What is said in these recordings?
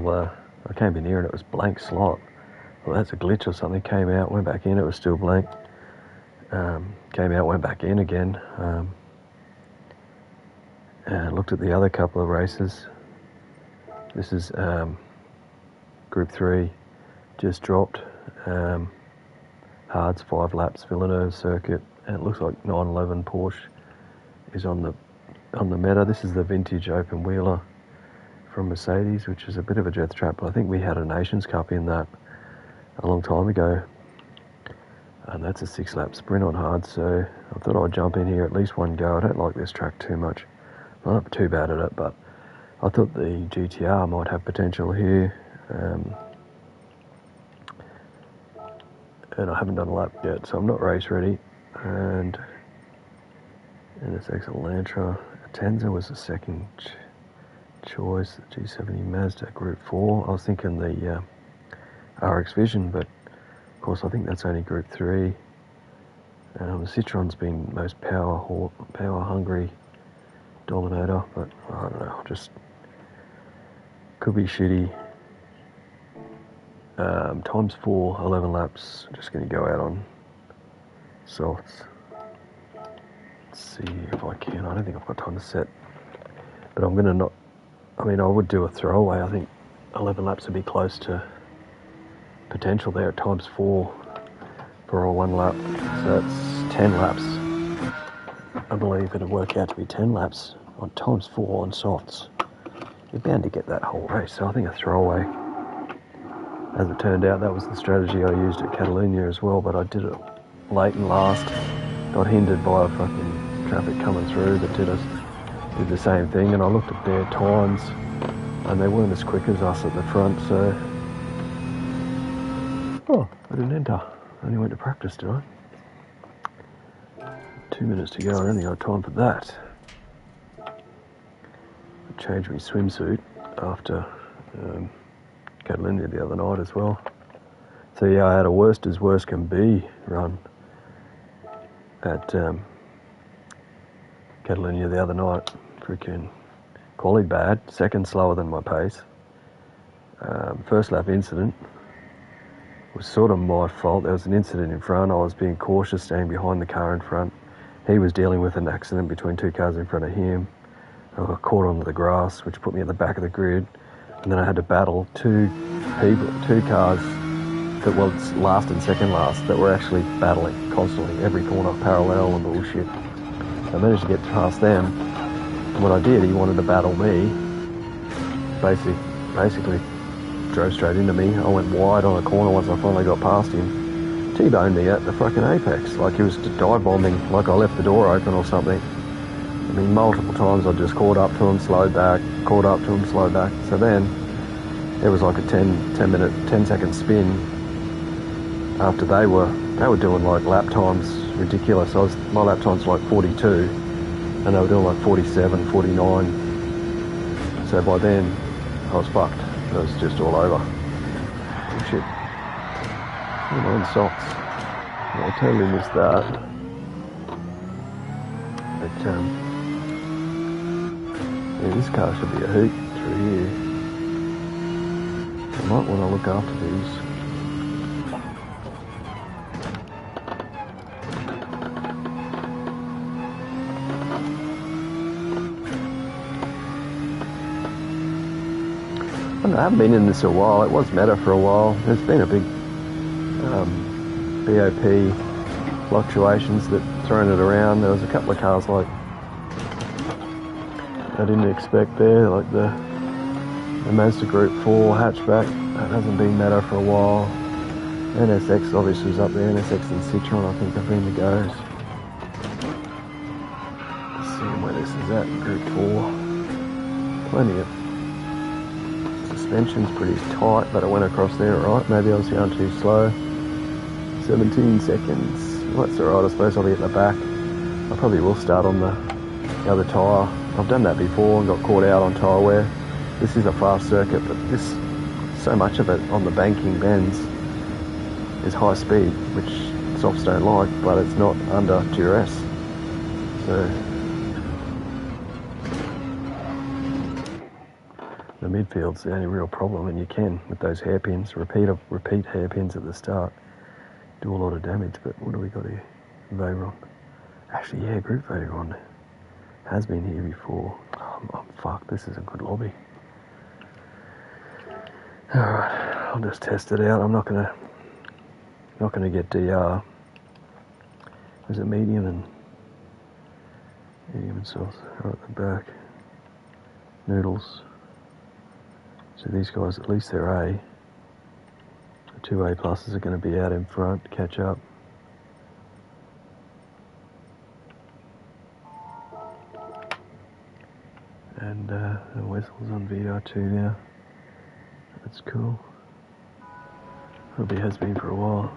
little, I came in here and it was blank slot. Well, that's a glitch or something. Came out, went back in, it was still blank. Came out, went back in again. And looked at the other couple of races. This is Group 3, just dropped. Hards, 5 laps, Villeneuve circuit, and it looks like 911 Porsche is on the meta. This is the vintage open wheeler from Mercedes, which is a bit of a death trap, but I think we had a Nations Cup in that a long time ago. And that's a 6-lap sprint on hard, so I thought I'd jump in here at least one go. I don't like this track too much. I'm not too bad at it, but I thought the GTR might have potential here. And I haven't done a lap yet, so I'm not race ready. And NSX Elantra. Atenza was the second choice. The G7 Mazda Group 4. I was thinking the RX Vision, but of course I think that's only Group 3. The Citroen's been most power hungry dominator, but I don't know, just could be shitty. Times 4, 11 laps. I'm just going to go out on softs. Let's see if I can. I don't think I've got time to set, but I'm going to not. I mean, I would do a throwaway. I think 11 laps would be close to potential there at times 4 for a 1 lap. So that's 10 laps. I believe it'll work out to be 10 laps on times 4 on softs. You're bound to get that whole race. So I think a throwaway. As it turned out, that was the strategy I used at Catalonia as well, but I did it late and last. Got hindered by a fucking traffic coming through that did the same thing, and I looked at their times, and they weren't as quick as us at the front, so... Oh, I didn't enter. I only went to practice, did I? 2 minutes to go, I don't think I had time for that. I changed my swimsuit after... Catalonia the other night as well. So yeah, I had a worst as worst can be run at Catalonia the other night. Freaking quality bad, second slower than my pace. First lap incident was sort of my fault. There was an incident in front. I was being cautious, staying behind the car in front. He was dealing with an accident between 2 cars in front of him. I got caught onto the grass, which put me at the back of the grid. And then I had to battle 2 cars that was last and second last that were actually battling constantly, every corner, parallel and bullshit. So I managed to get past them. And what I did, he wanted to battle me. Basically drove straight into me. I went wide on a corner once I finally got past him. T-boned me at the fucking apex, like he was dive bombing, like I left the door open or something. I mean, multiple times I just caught up to him, slowed back, caught up to him, slowed back. So then it was like a 10 second spin after they were doing like lap times ridiculous. My lap times were like 42 and they were doing like 47, 49. So by then I was fucked. It was just all over. Shit. In socks. I totally missed that. But yeah, this car should be a hoot through here. I might want to look after these. I haven't been in this a while. It was meta for a while. There's been a big BOP fluctuations that thrown it around. There was a couple of cars like I didn't expect there, like the Mazda Group 4 hatchback. That hasn't been meta for a while. NSX obviously was up there. NSX and Citroen I think have been the goes. Let's see where this is at, Group 4. Plenty of suspension's pretty tight, but it went across there right. Maybe I was going too slow. 17 seconds. Well, that's alright, I suppose I'll be at the back. I probably will start on the other tyre. I've done that before and got caught out on tyre wear. This is a fast circuit, but so much of it on the banking bends is high speed, which softs don't like, but it's not under duress. So The midfield's the only real problem, and you can, with those hairpins, repeat hairpins at the start, do a lot of damage. But what do we got here? Veyron. Actually, yeah, Group Veyron has been here before. Oh, fuck, this is a good lobby. Alright, I'll just test it out. I'm not gonna get DR. Is it medium and sauce? Right at the back. Noodles. So these guys, at least they're A. The 2 A pluses are going to be out in front to catch up. And the Wessel's on VR2 now. That's cool. Probably has been for a while.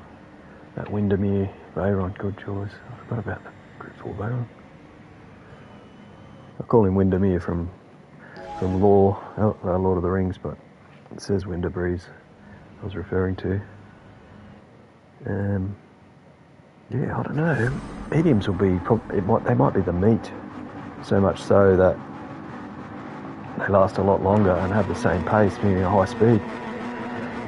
That Windermere Veyron, good choice. I forgot about the Group 4 Veyron. I call him Windermere from Lord of the Rings, but it says Winterbreeze I was referring to. Yeah, I don't know. Mediums will be, they might be the meat, so much so that they last a lot longer and have the same pace, meaning a high speed.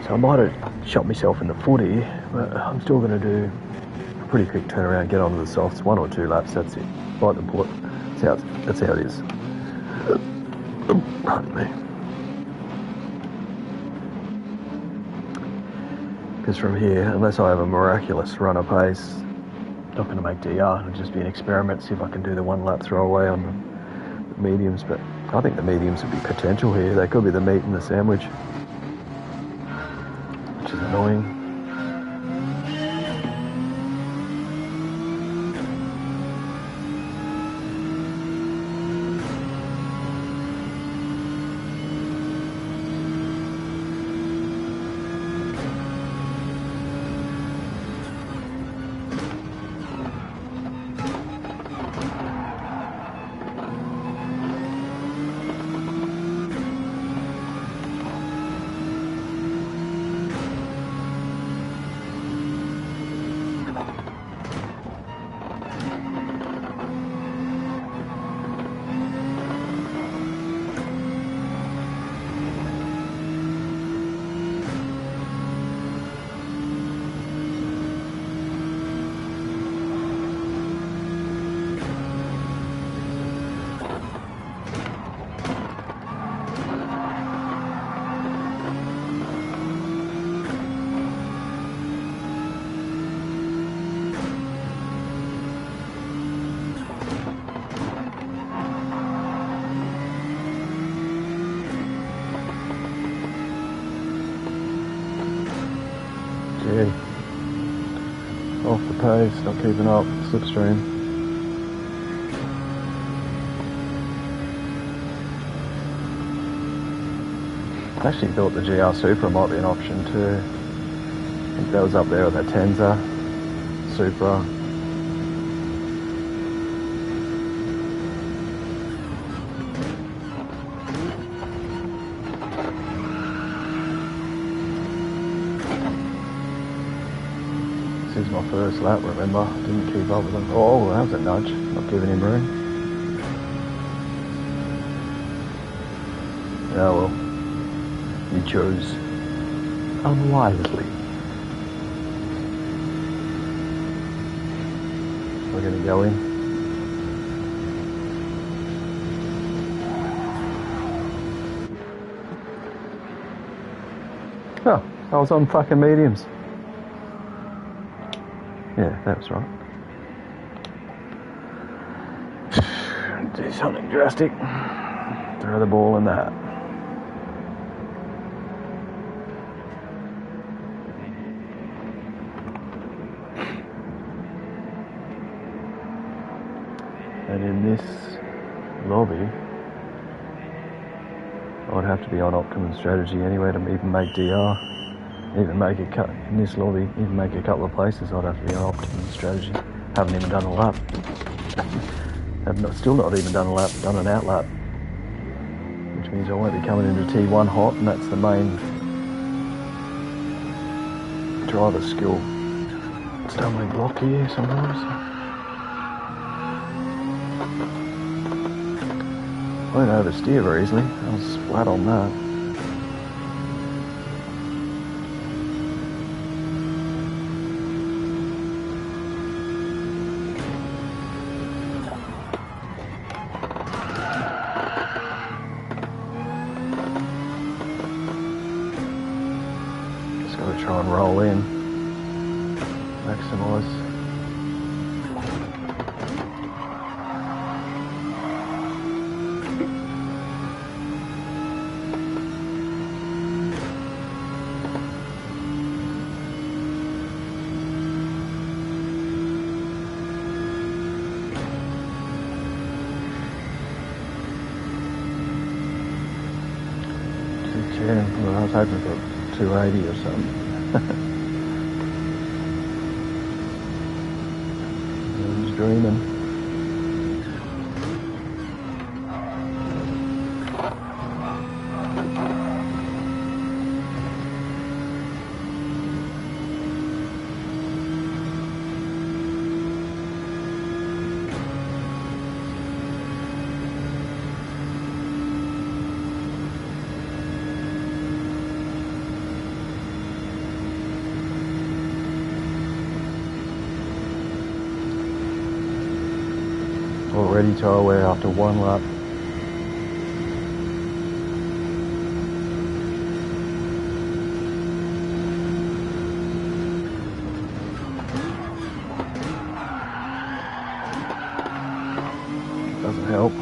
So I might have shot myself in the foot here, but I'm still going to do a pretty quick turnaround, get onto the softs, 1 or 2 laps, that's it. Bite the bullet. That's how it is. Pardon me. Because from here, unless I have a miraculous run of pace, not going to make DR. It'll just be an experiment, see if I can do the 1 lap throwaway on the mediums. But I think the mediums would be potential here. They could be the meat in the sandwich, which is annoying. Off the pace, not keeping up, slipstream. I actually thought the GR Supra might be an option too. I think that was up there with that Tenza, Supra. This is my first lap, remember? Didn't keep up with him. Oh, that was a nudge. Not giving him room. Oh well. You chose unwisely. We're going to go in. Oh, I was on fucking mediums. Yeah, that was right. Do something drastic. Throw the ball in that. And in this lobby, I'd have to be on optimum strategy anyway to even make DR. Even make a cut in this lobby, even make a couple of places, I'd have to be on optimum strategy. Haven't even done a lap. Still not even done a lap, done an out lap. Which means I won't be coming into T1 hot, and that's the main driver skill stumbling block here sometimes. I won't oversteer very easily, I was flat on that. Gotta try and roll in, maximise. Well, I was hoping for 280 or something. I was dreaming. Already tyre wear after one lap. Doesn't help.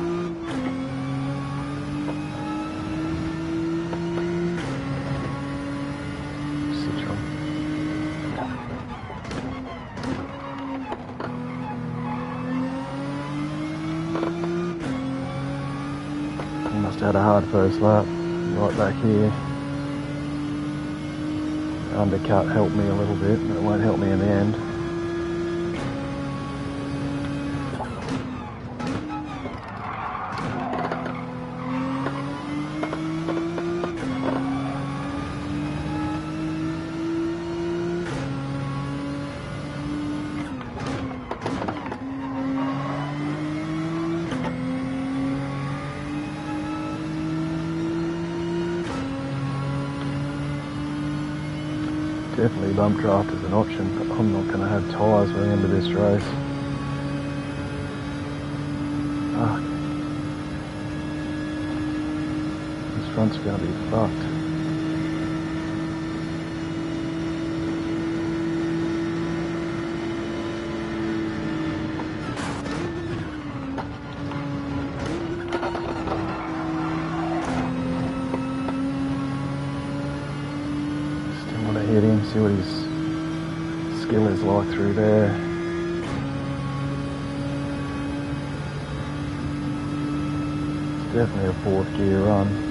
Must have had a hard first lap, right back here. The undercut helped me a little bit, but it won't help me in the end. Definitely bump draft is an option, but I'm not going to have tyres by the end of this race. This front's going to be fucked. Hit him, see what his skill is like through there. It's definitely a fourth gear run.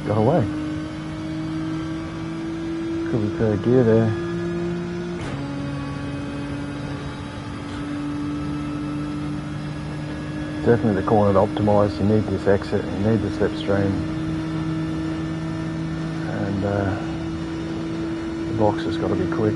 Got away. Could be third gear there. Definitely the corner to optimise. You need this exit, you need the slipstream, and the box has got to be quick.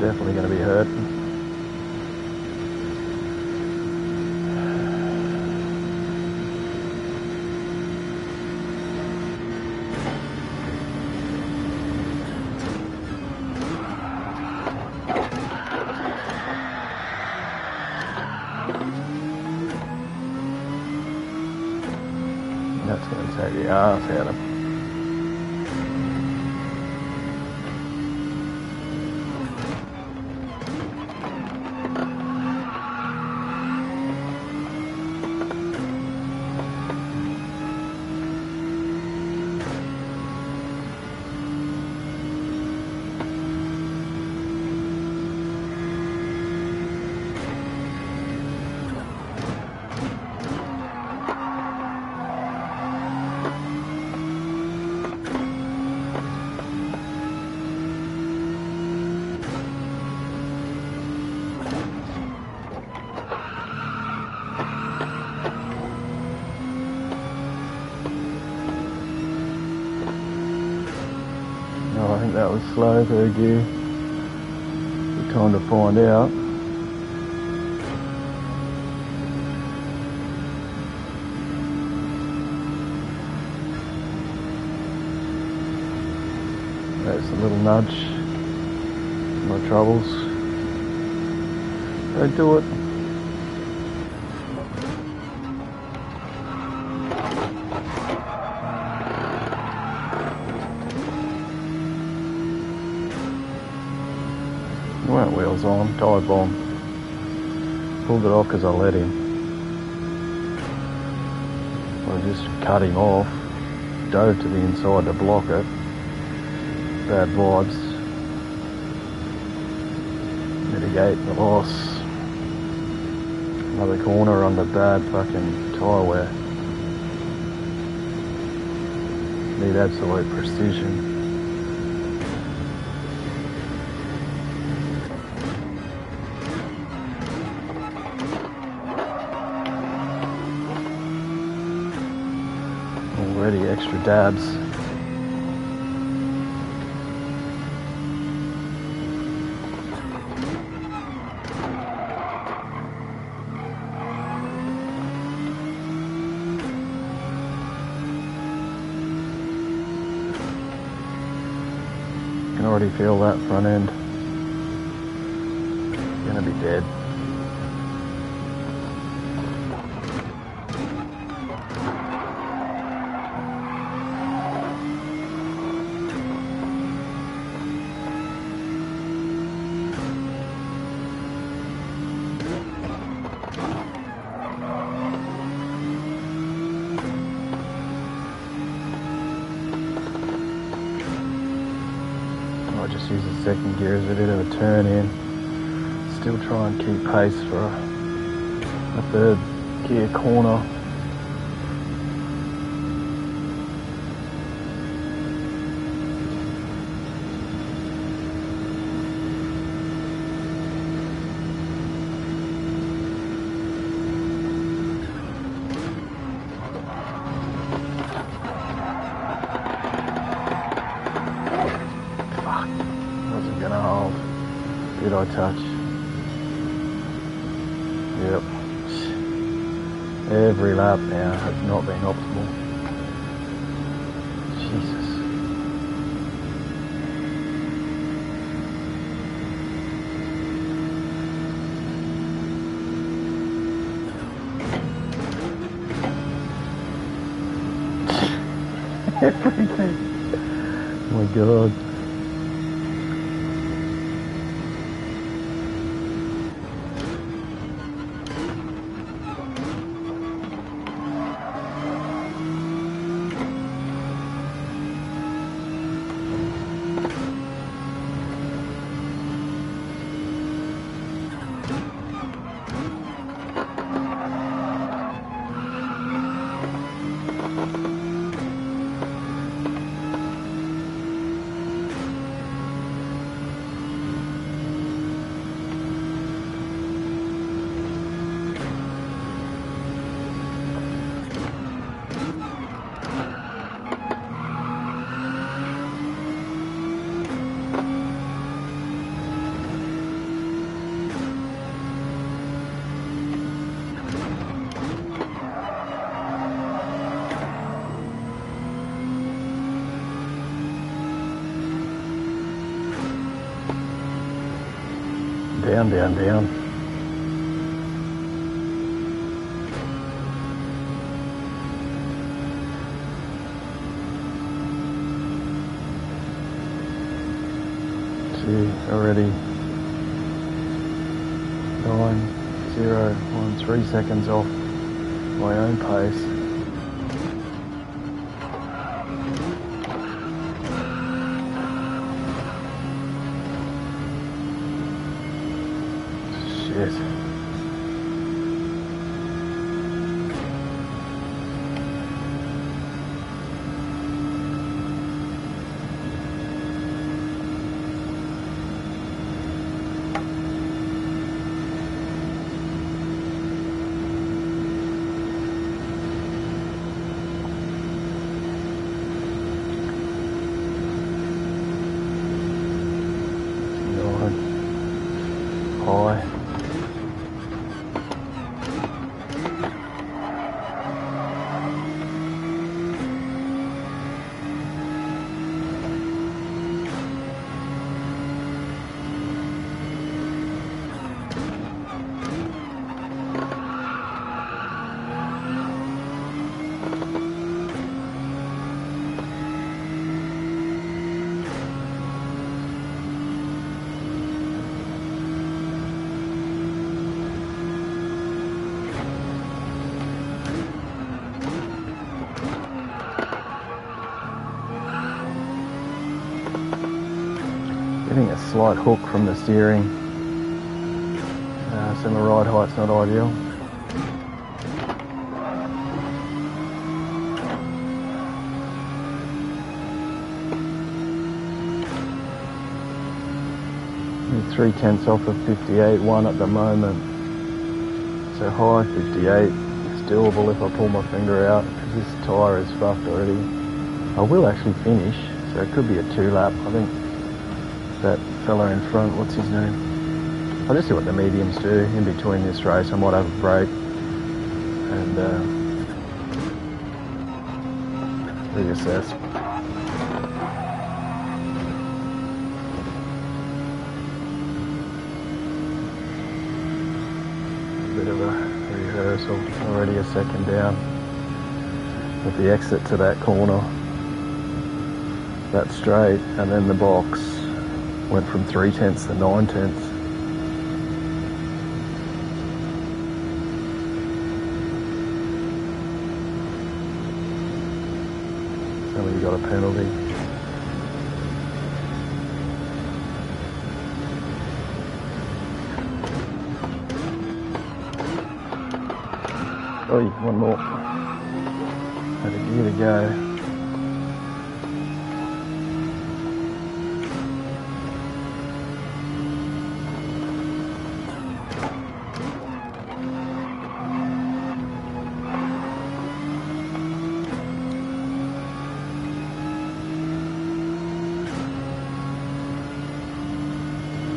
definitely going to be hurt. That's going to take the arse out of him. I think that was slow, third gear. Good time to find out. That's a little nudge. My troubles. Don't do it. Weren't wheels on, dive bomb. Pulled it off because I let him. I just cut him off, dove to the inside to block it. Bad vibes. Mitigate the loss. Another corner under bad fucking tyre wear. Need absolute precision. Already extra dabs. Can already feel that front end. Gonna be dead. I just use the second gear as a bit of a turn in. Still try and keep pace for a third gear corner. Gonna hold. Did I touch? Yep. Every lap now has not been optimal. Jesus. Everything. Oh my God. Down, down, down. Already 9:013 seconds off my own pace. Shit. High. Getting a slight hook from the steering, so my ride height's not ideal. I'm 3/10 off of 58.1 at the moment, so high 58 is doable if I pull my finger out, because this tyre is fucked already. I will actually finish, so it could be a 2-lap. I think that fella in front, what's his name? I'll just see what the mediums do in between this race. I might have a break and reassess. A bit of a rehearsal, already a second down. With the exit to that corner, that straight, and then the box went from 3/10 to 9/10. Somebody got a penalty. Oh, one more. Had a gear to go.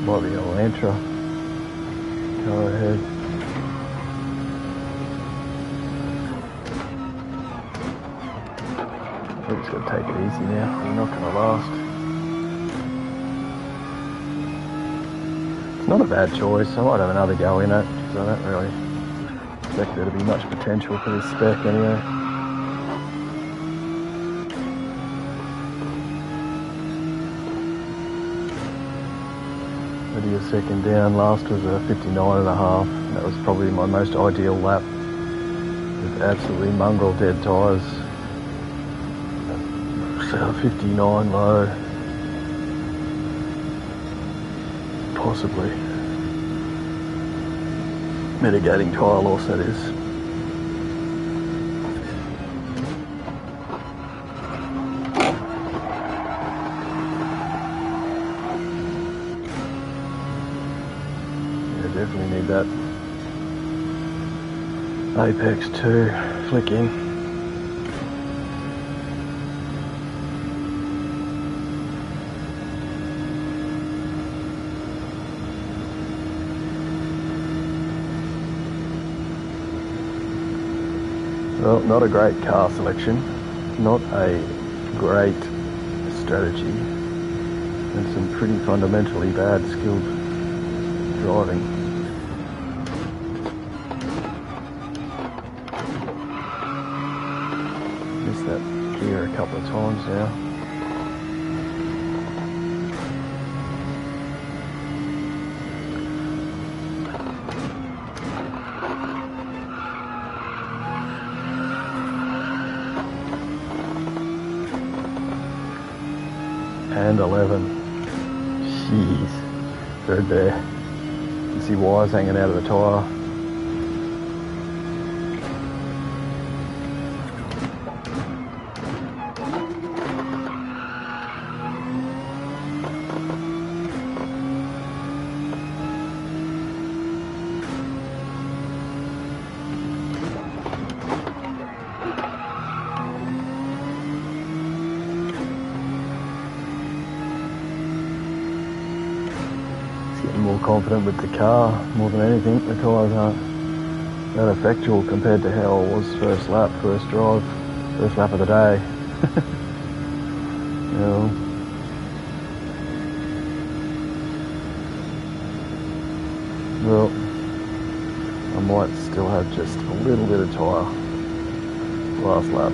Might be a Lantra. Go ahead. We're just going to take it easy now. We're not going to last. It's not a bad choice. I might have another go in it, because I don't really expect there to be much potential for this spec anyway. A second down. Last was a 59.5. That was probably my most ideal lap, with absolutely mongrel dead tyres. So 59 low, possibly mitigating tyre loss, that is. Definitely need that Apex 2 flick in. Well, not a great car selection, not a great strategy, and some pretty fundamentally bad skilled driving. Missed that gear a couple of times now. And 11. Jeez. Third there. You see wires hanging out of the tyre. More confident with the car more than anything. The tyres aren't that effectual compared to how I was first lap, first drive, first lap of the day. Well, I might still have just a little bit of tyre last lap.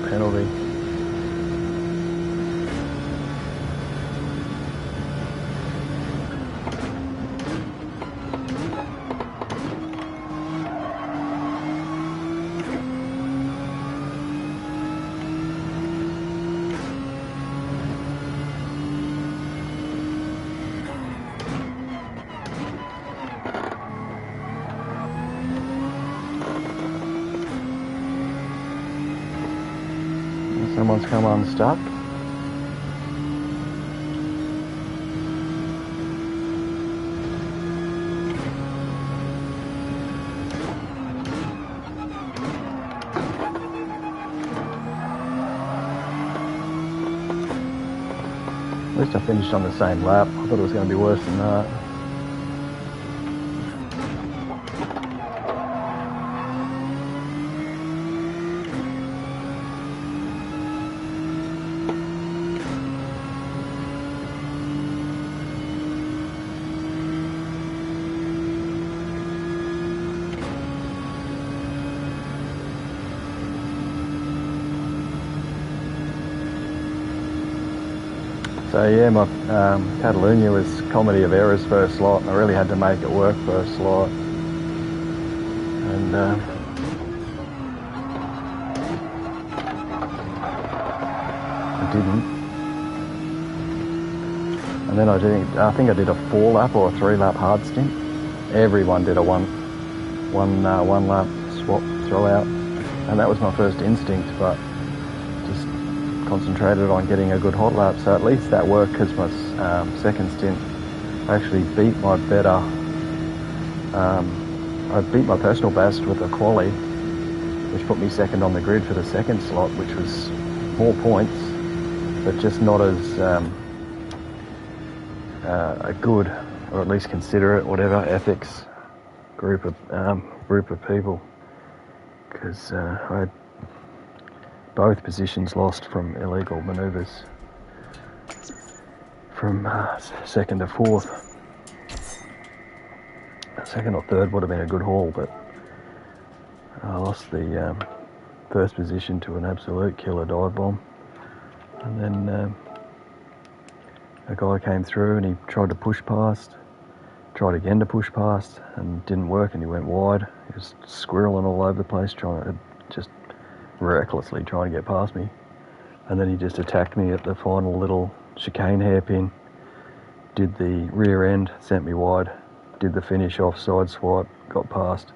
Penalty. Someone's come unstuck. At least I finished on the same lap. I thought it was going to be worse than that. So yeah, my Catalunya was comedy of errors first slot, and I really had to make it work first slot. And I didn't. And then I think I did a 4-lap or a 3-lap hard stint. Everyone did a one lap swap throughout, and that was my first instinct, but just concentrated on getting a good hot lap, so at least that worked, because my second stint I actually beat my better, I beat my personal best with a quali, which put me second on the grid for the second slot, which was more points, but just not as a good, or at least considerate, whatever, ethics group of people, because I had both positions lost from illegal manoeuvres from second to fourth. Second or third would have been a good haul, but I lost the first position to an absolute killer dive bomb, and then a guy came through and he tried to push past, tried again to push past, and didn't work, and he went wide. He was squirreling all over the place, just recklessly trying to get past me, and then he just attacked me at the final little chicane hairpin, did the rear end, sent me wide, did the finish off side swipe, got past,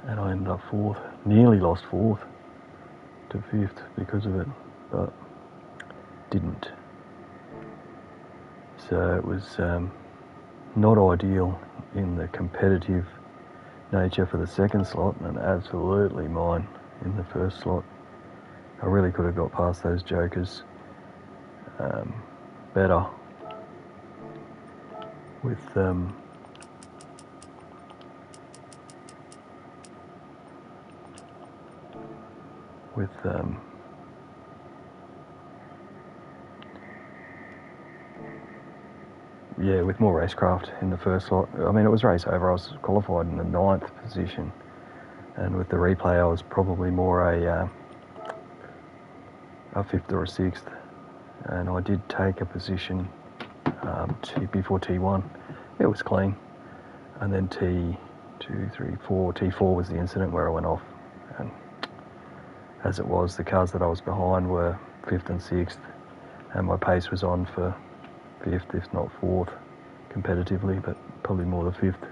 and I ended up fourth. Nearly lost fourth to fifth because of it, but didn't. So it was not ideal in the competitive nature for the second slot, and absolutely mine in the first slot. I really could have got past those jokers better with with more racecraft in the first slot. I mean, it was race over. I was qualified in the 9th position, and with the replay I was probably more a 5th or a 6th, and I did take a position before T1. It was clean, and then T2, 3, 4, T4 was the incident where I went off, and as it was, the cars that I was behind were 5th and 6th, and my pace was on for 5th, if not 4th, competitively, but probably more the 5th.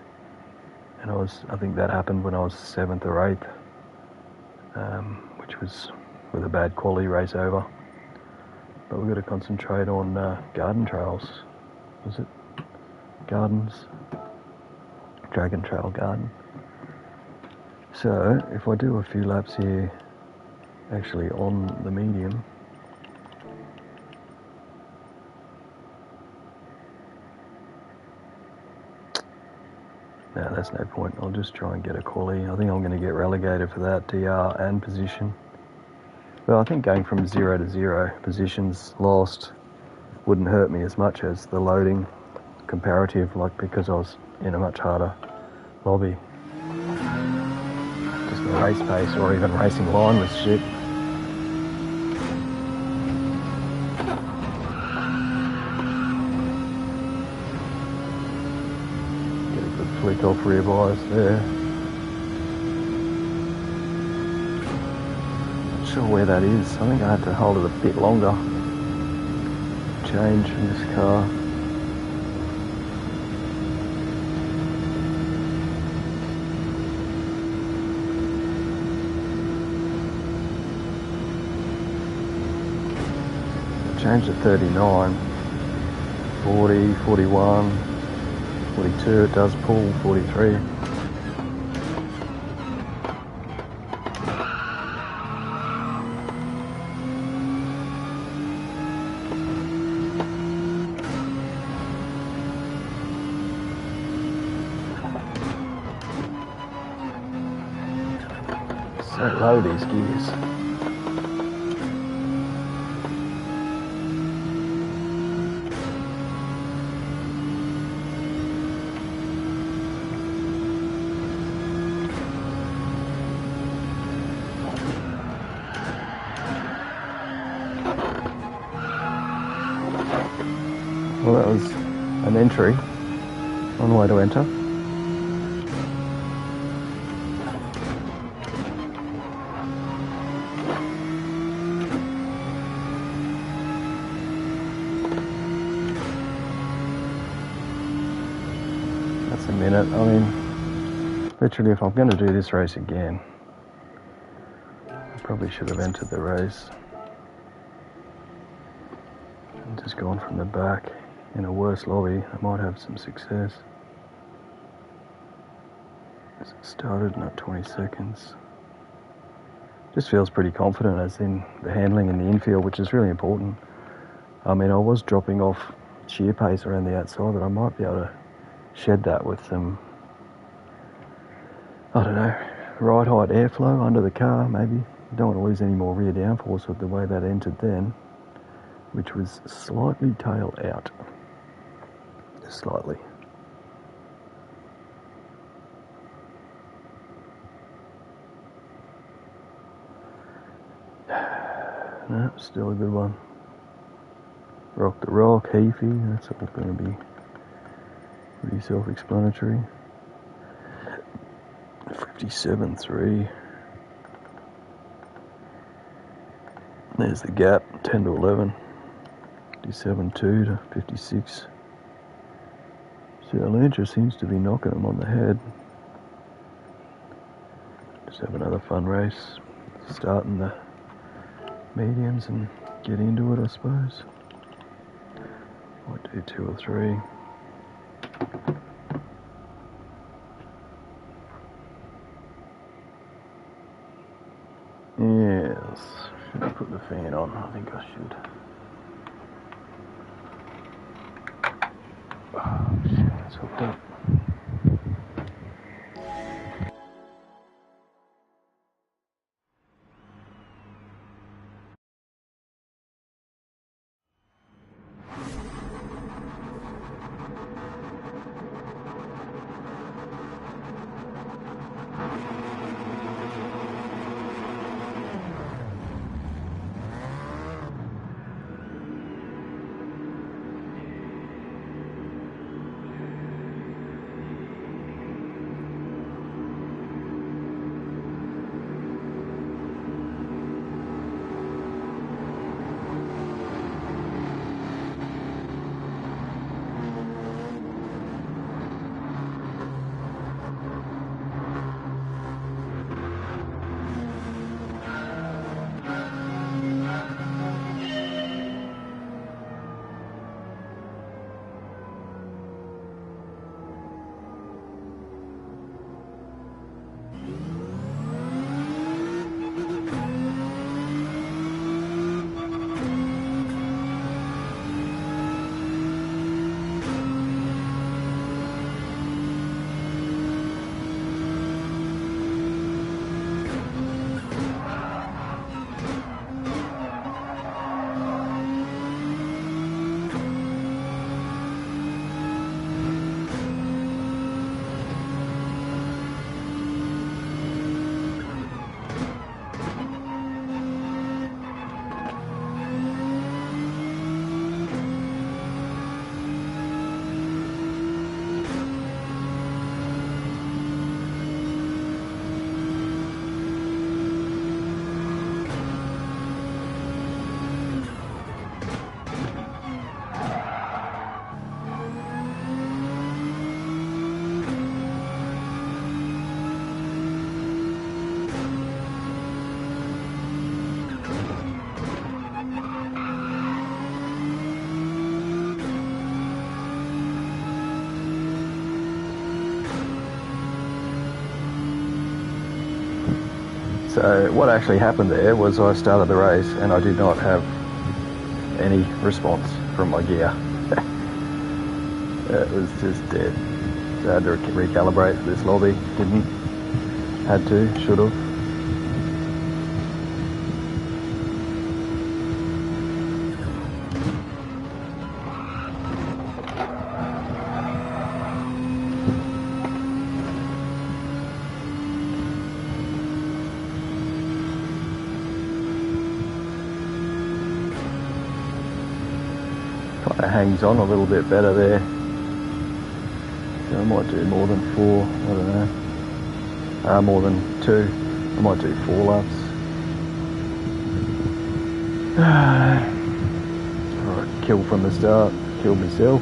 And I think that happened when I was 7th or 8th, which was with a bad quality race over. But we've got to concentrate on garden trails. Was it? Gardens? Dragon Trail Garden. So, if I do a few laps here, actually on the medium, no, that's no point. I'll just try and get a quali. I think I'm going to get relegated for that, DR and position. Well, I think going from 0 to 0, positions lost, wouldn't hurt me as much as the loading comparative, like because I was in a much harder lobby. Just the race pace or even racing line was shit. Get a good flick off rear bias there. Not sure where that is. I think I had to hold it a bit longer. Change in this car. Change to 39, 40, 41, 42, it does pull, 43. So low these gears. Well, that was an entry on the way to enter. That's a minute. I mean, literally, if I'm going to do this race again, I probably should have entered the race and just gone from the back. In a worse lobby, I might have some success. As it started in 20 seconds. Just feels pretty confident, as in the handling in the infield, which is really important. I mean, I was dropping off sheer pace around the outside, but I might be able to shed that with some, I don't know, ride height airflow under the car, maybe. Don't want to lose any more rear downforce with the way that entered then, which was slightly tail out. Slightly. No, still a good one. Rock the rock, Heafy, that's all going to be pretty self-explanatory. 57.3. There's the gap, 10 to 11. 57.2 to 56. See, Elantra seems to be knocking them on the head. Just have another fun race. Starting the mediums and get into it, I suppose. Might do 2 or 3. Yes. Should I put the fan on? I think I should. Oh shit, it's hooked up. So what actually happened there was I started the race and I did not have any response from my gear. It was just dead. So I had to recalibrate this lobby. Didn't. Had to. Should have. Kind of hangs on a little bit better there. So I might do more than 4, I don't know. More than 2. I might do 4 laps. Alright, kill from the start, killed myself.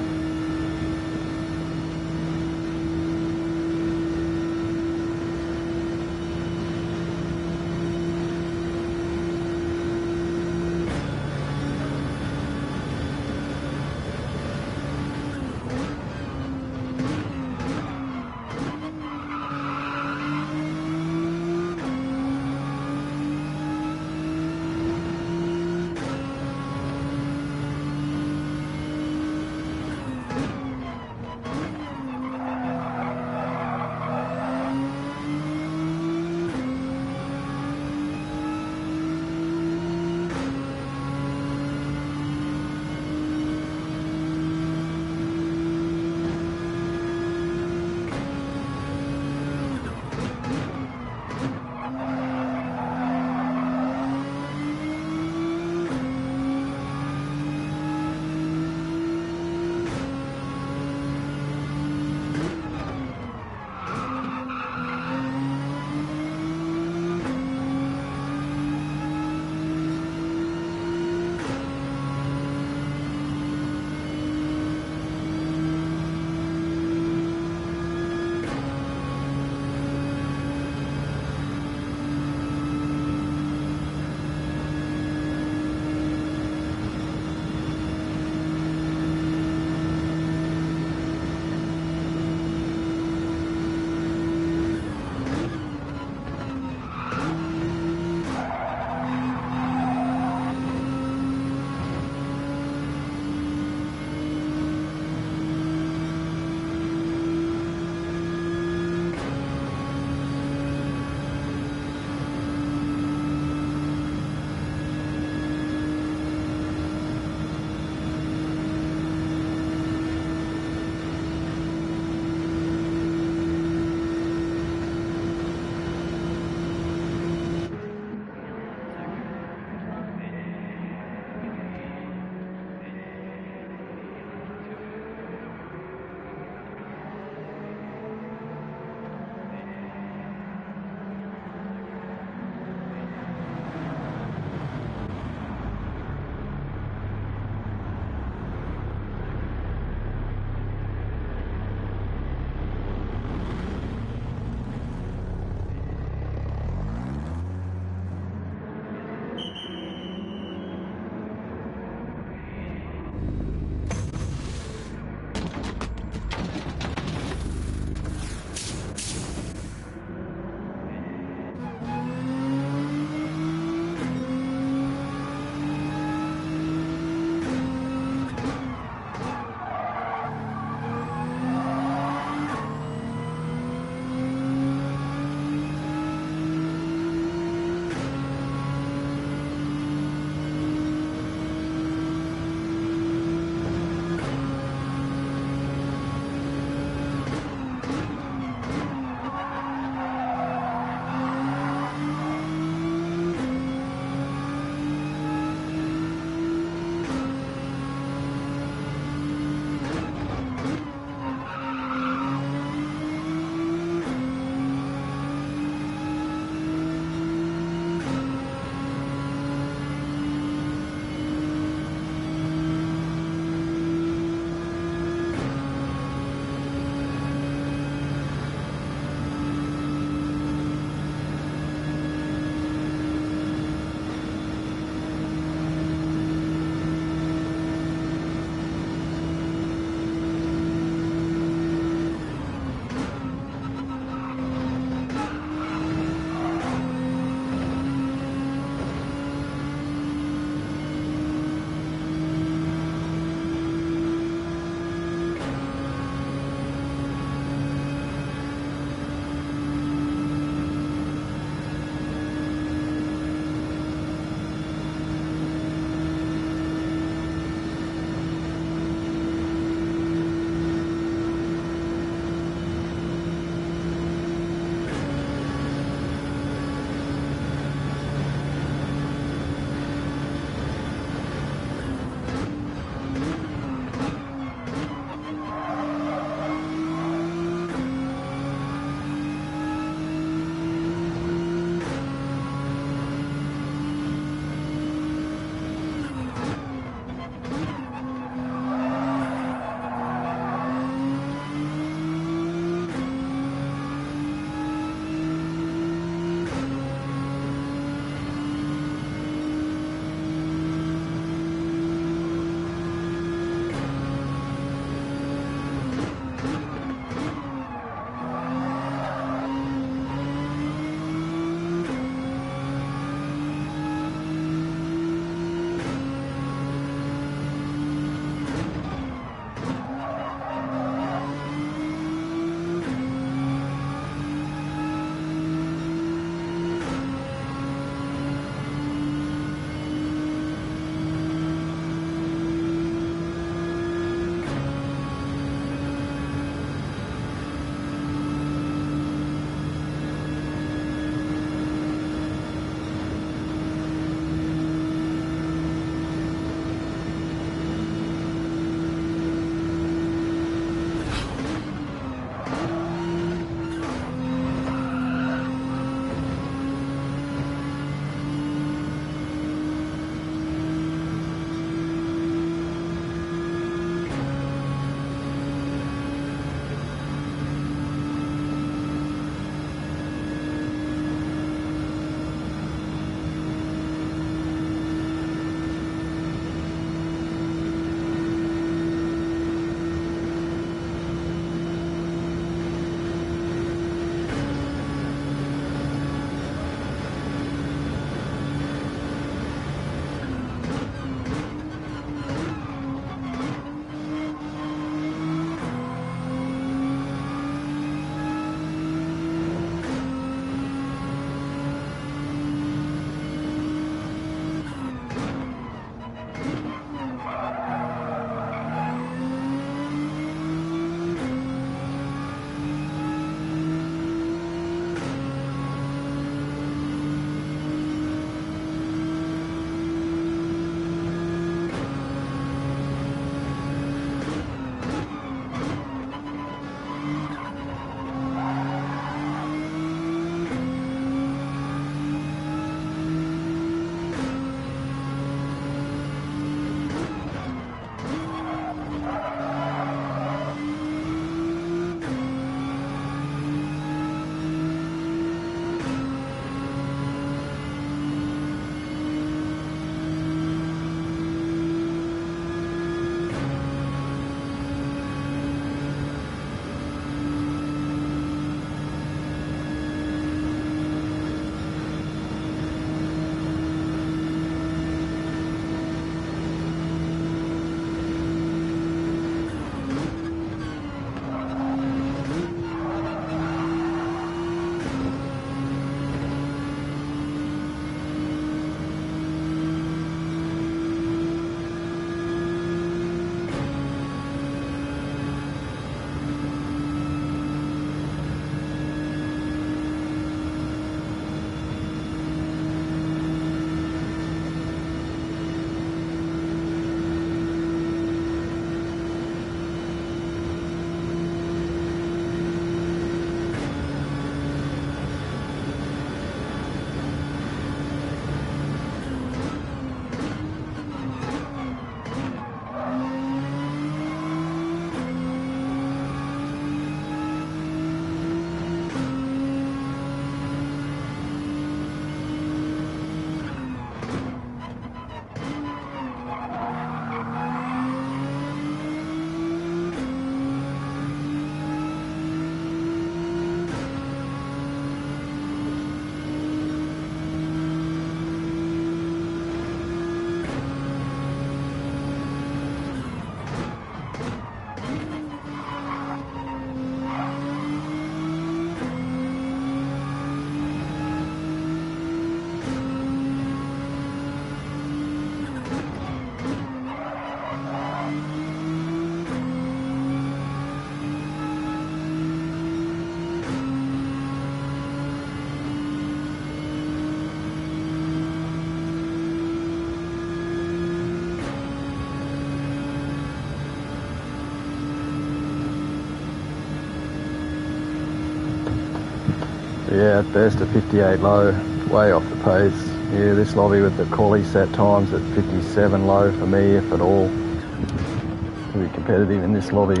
Yeah, at best a 58 low, way off the pace. Yeah, this lobby with the quali set times at 57 low for me, if at all. To be competitive in this lobby.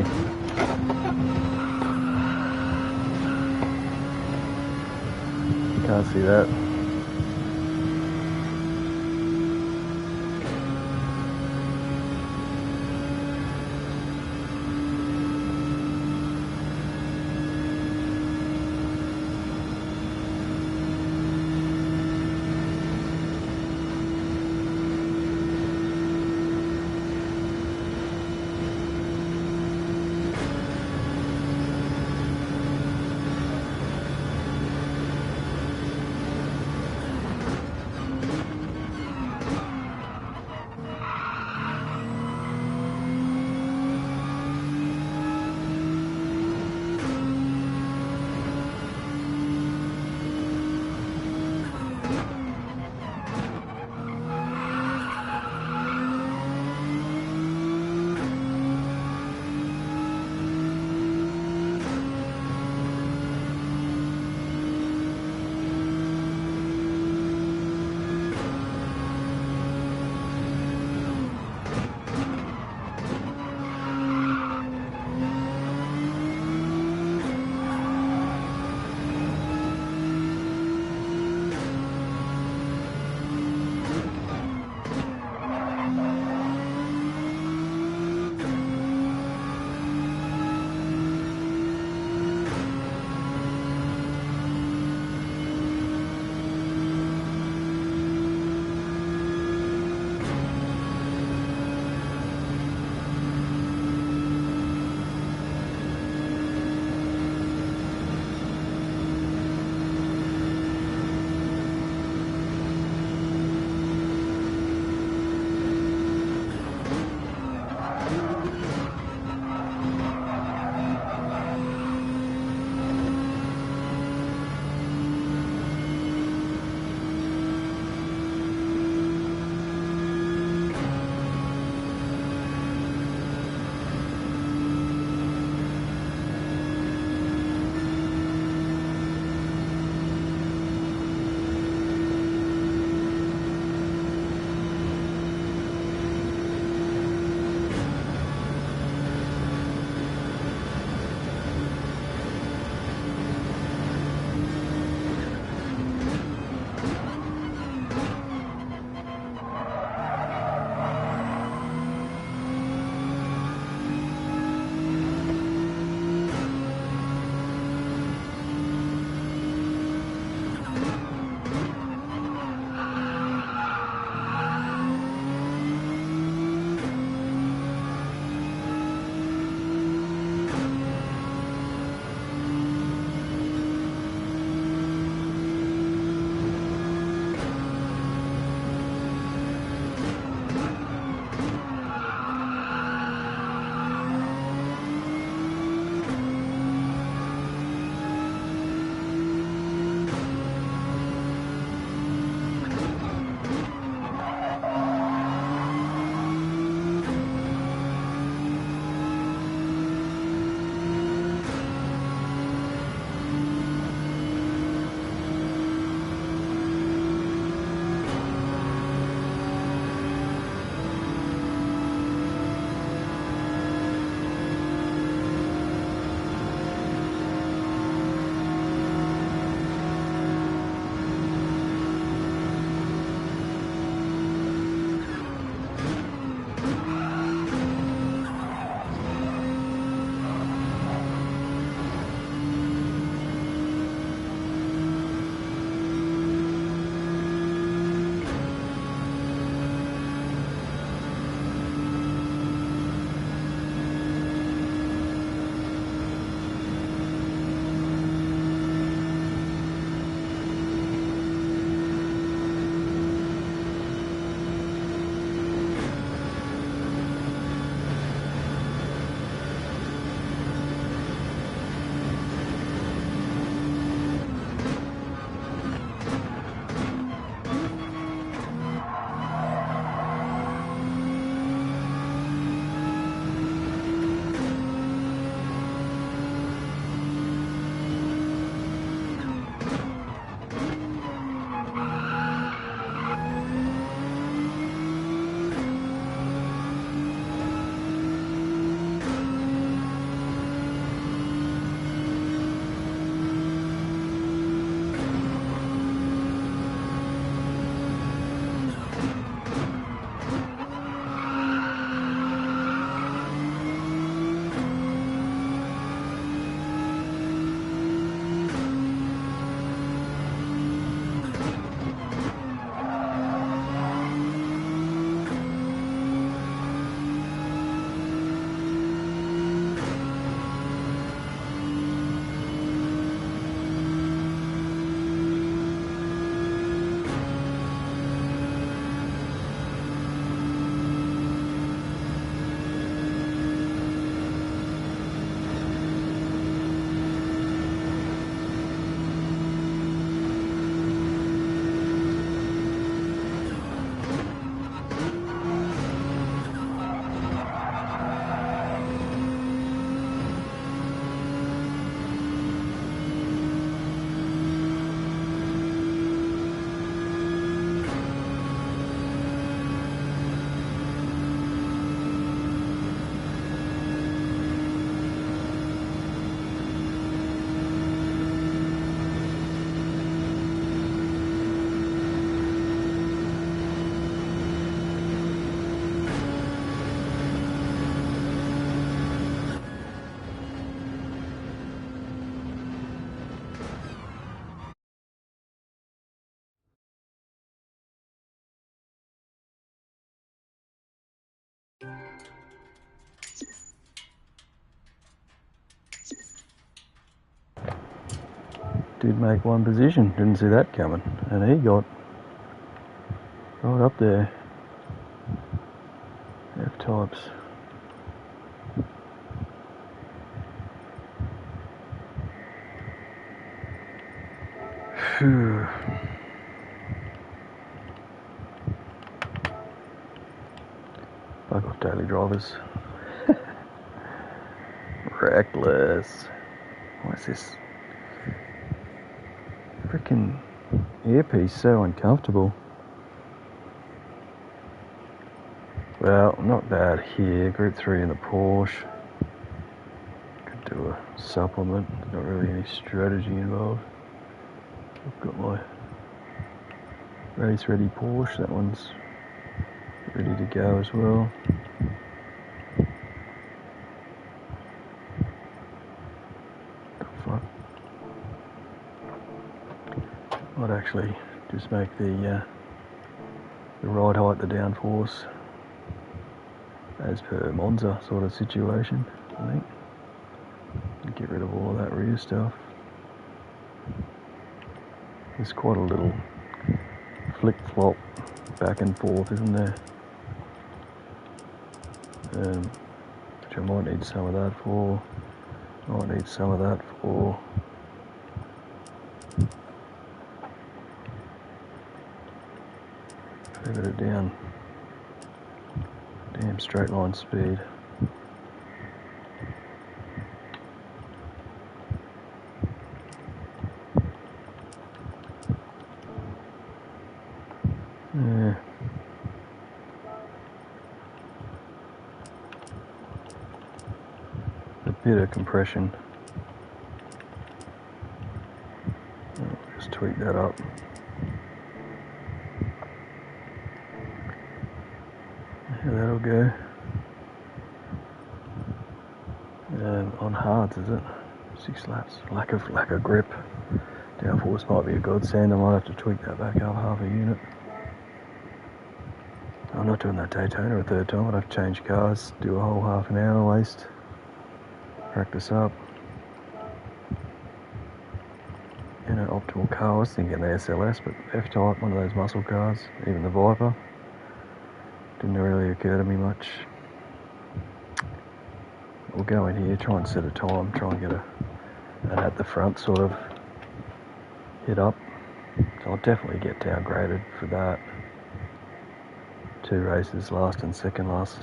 Can't see that. did make one position, didn't see that coming, and he got right up there. F-types. Phew. Bug off daily drivers. Reckless. Why is this freaking earpiece so uncomfortable? Well, not bad here. Group 3 in the Porsche. Could do a supplement. Not really any strategy involved. I've got my race ready Porsche. That one's ready to go as well. Might actually just make the ride height the downforce as per Monza sort of situation, I think. And get rid of all of that rear stuff. There's quite a little flick-flop back and forth, isn't there? Which I might need some of that for. Might need some of that for. A bit of down. Damn straight line speed. Yeah. A bit of compression. I'll just tweak that up. Yeah, that'll go. On hards, is it? 6 laps. Lack of grip. Downforce might be a godsend. I might have to tweak that back up half a unit. I'm not doing that Daytona a third time. I'd have to change cars, do a whole half an hour waste, practice up. In an optimal car, I was thinking the SLS, but F-Type, one of those muscle cars, even the Viper, didn't really occur to me much. We'll go in here, try and set a time, try and get an at the front sort of hit up. So I'll definitely get downgraded for that. 2 races, last and second last.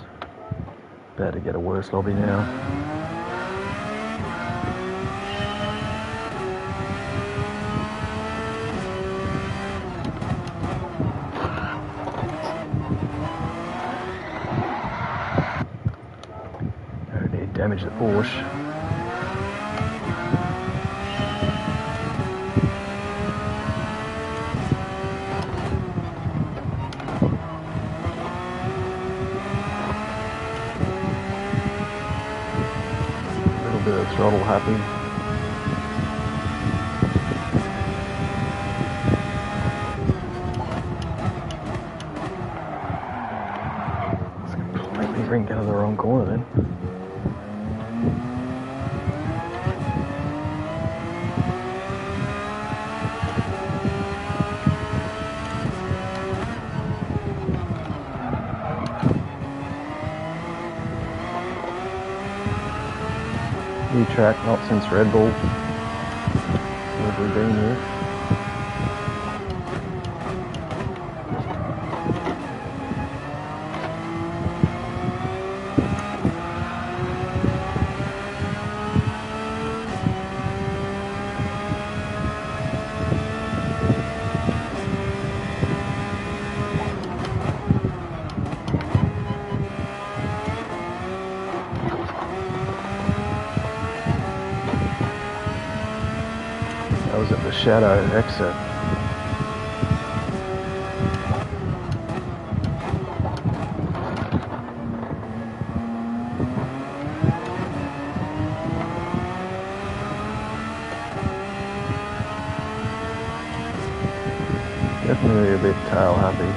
About to get a worse lobby now. Don't need to damage the Porsche. Throttle happy. It's completely rinked out of the wrong corner then. New track, not since Red Bull. Where we've been here. That was at the Shadow exit. Definitely a bit tail happy.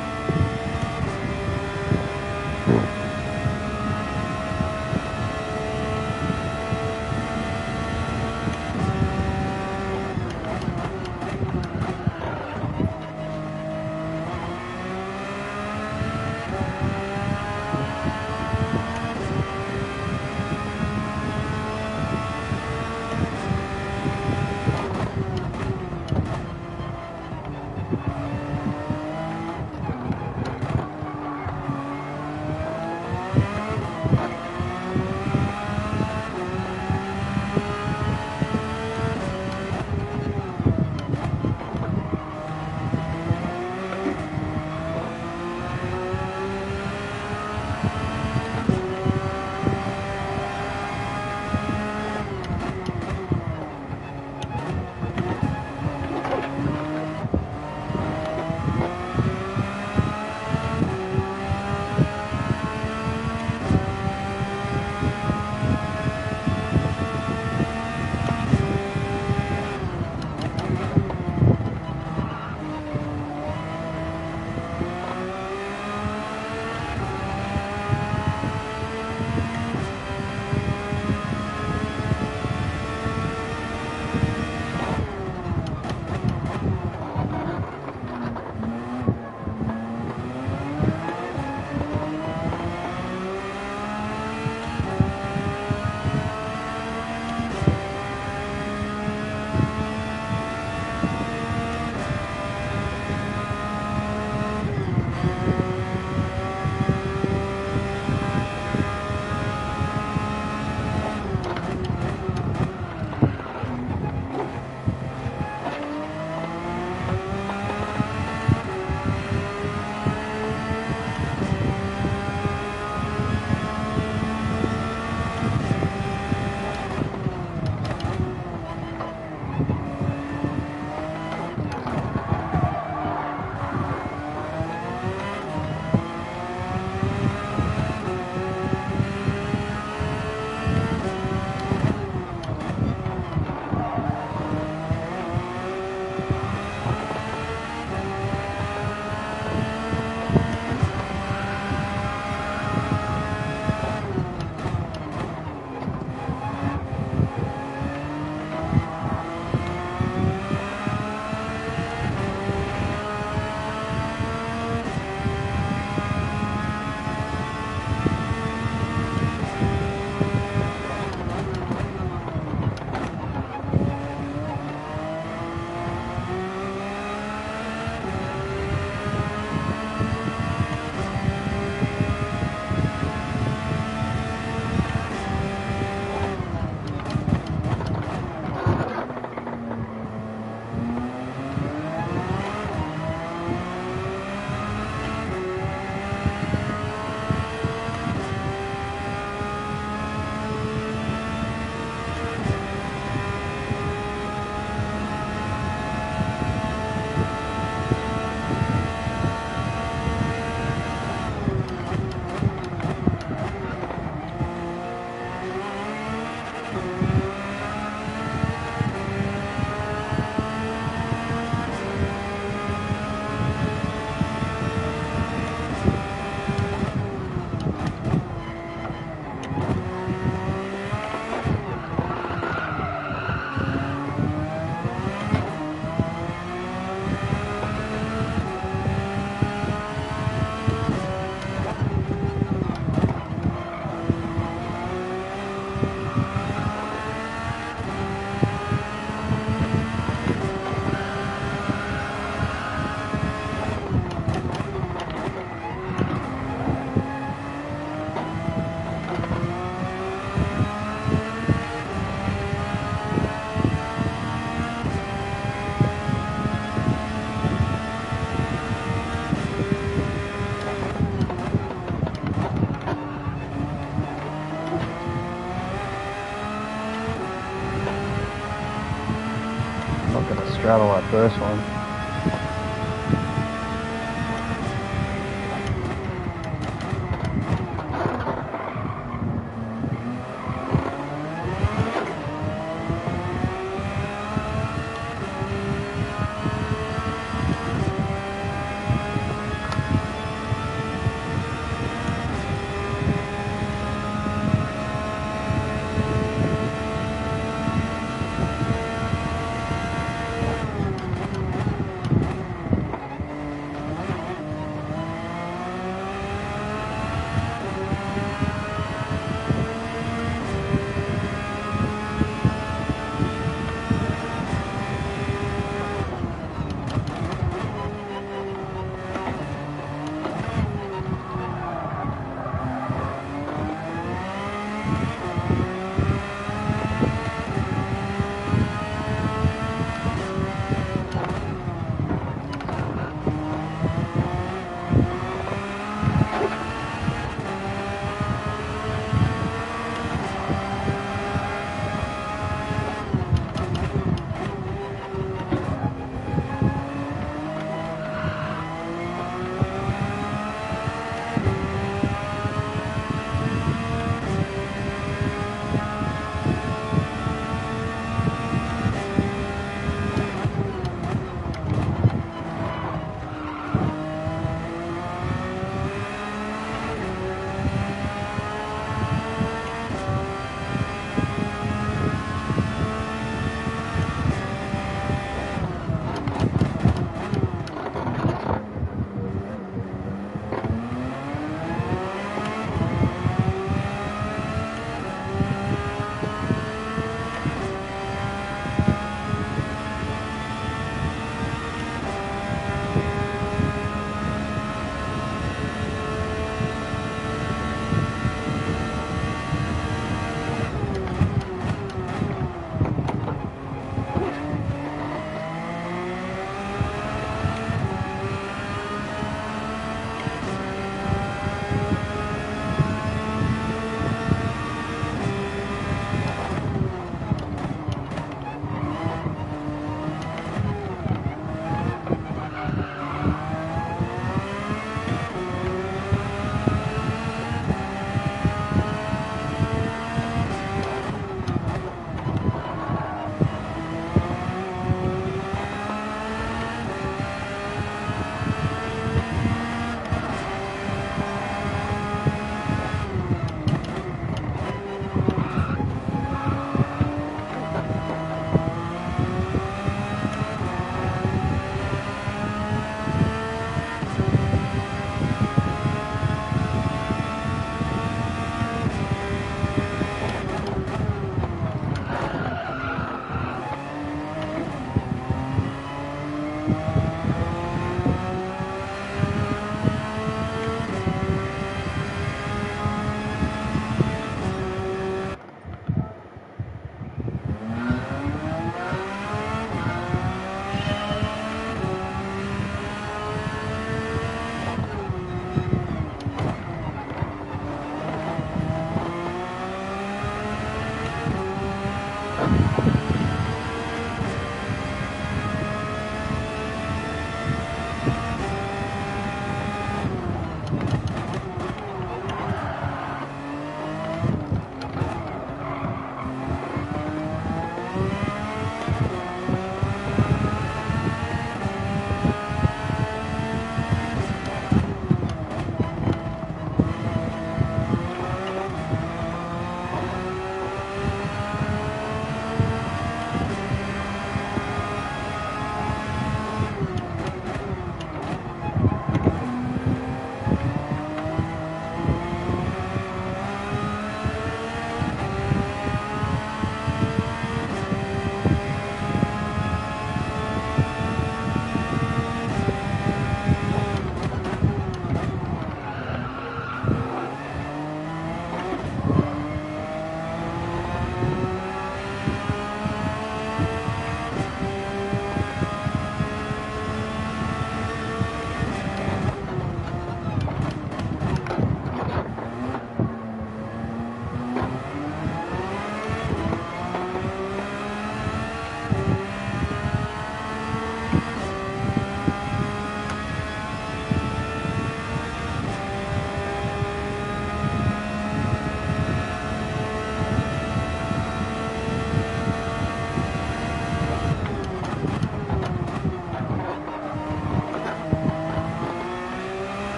out on that first one.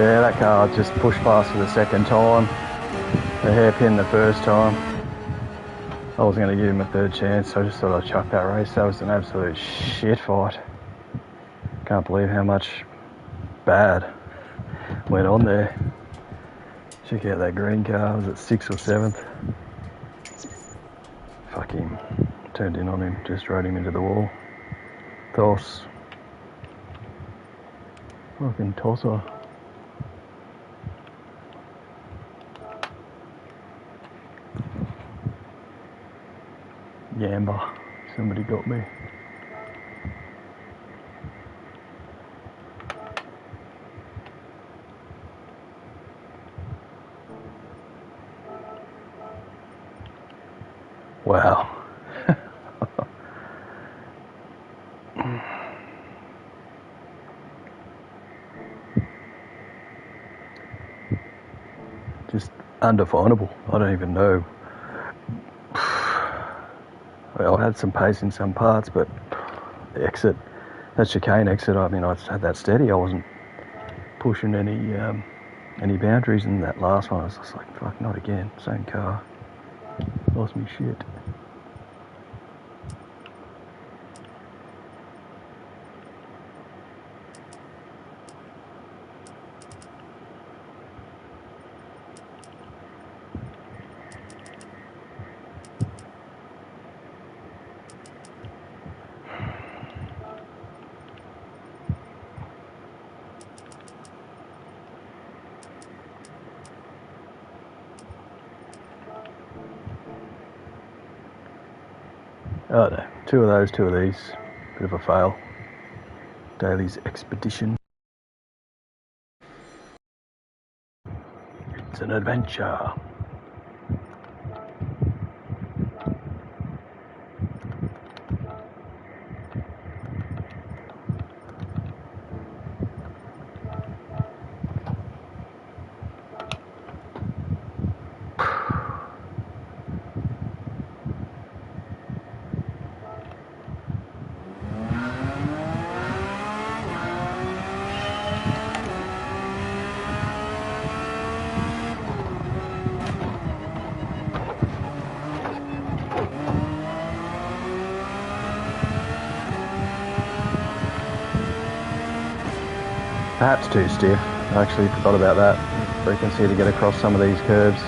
Yeah, that car just pushed past for the second time. The hairpin the first time. I was going to give him a third chance, so I just thought I'd chuck that race. That was an absolute shit fight. Can't believe how much bad went on there. Check out that green car. Was it 6th or 7th? Fuck him. Turned in on him, just rode him into the wall. Toss. Fucking tosser. Yamba. Somebody got me. Wow. Just undefinable. I don't even know. Well, I had some pace in some parts, but the exit, that chicane exit, I mean, I had that steady. I wasn't pushing any boundaries in that last one. I was just like, fuck, not again. Same car. Lost me shit. Oh no, two of those, two of these. Bit of a fail. Daly's expedition. It's an adventure. Perhaps too stiff. I actually forgot about that frequency to get across some of these curves.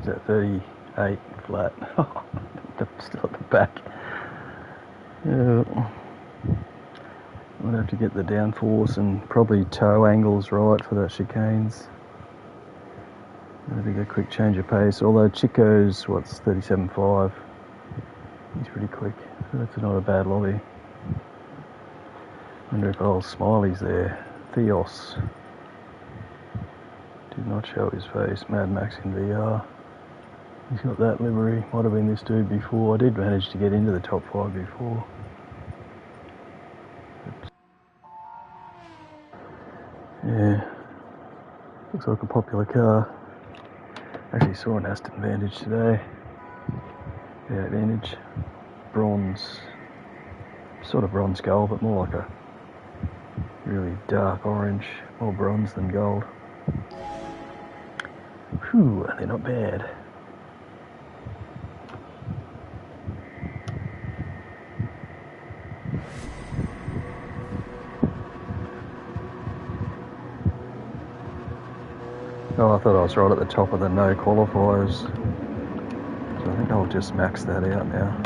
Is that 38 flat? Still at the back. Yeah. I'd have to get the downforce and probably toe angles right for that chicanes. Maybe a quick change of pace. Although Chico's, what's 37.5? He's pretty quick. So that's not a bad lobby. Wonder if old Smiley's there. Theos. Did not show his face. Mad Max in VR. He's got that livery. Might have been this dude before. I did manage to get into the top 5 before. Yeah. Looks like a popular car. Actually saw an Aston Vantage today. Yeah, Vantage. Bronze. Sort of bronze gold, but more like a really dark orange. More bronze than gold. Whew, they're not bad. Oh, I thought I was right at the top of the no qualifiers. So I think I'll just max that out now.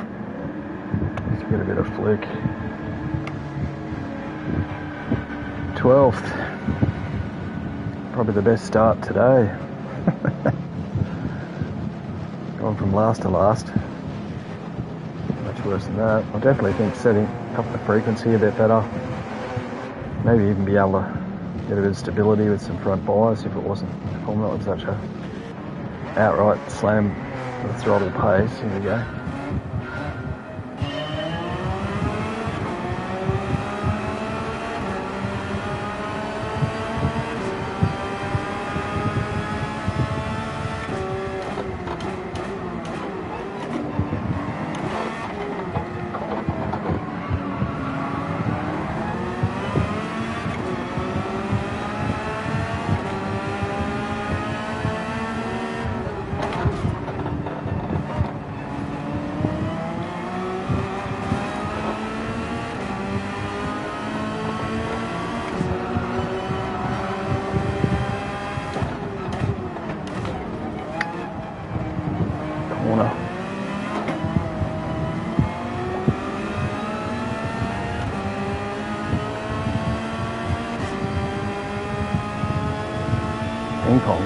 Let's get a bit of flick. 12th. Probably the best start today. Gone from last to last. Much worse than that. I definitely think setting up the frequency a bit better. Maybe even be able to get a bit of stability with some front bias if I'm not in such a outright slam with the throttle pace. Here we go. Ping pong.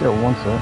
Still wants it.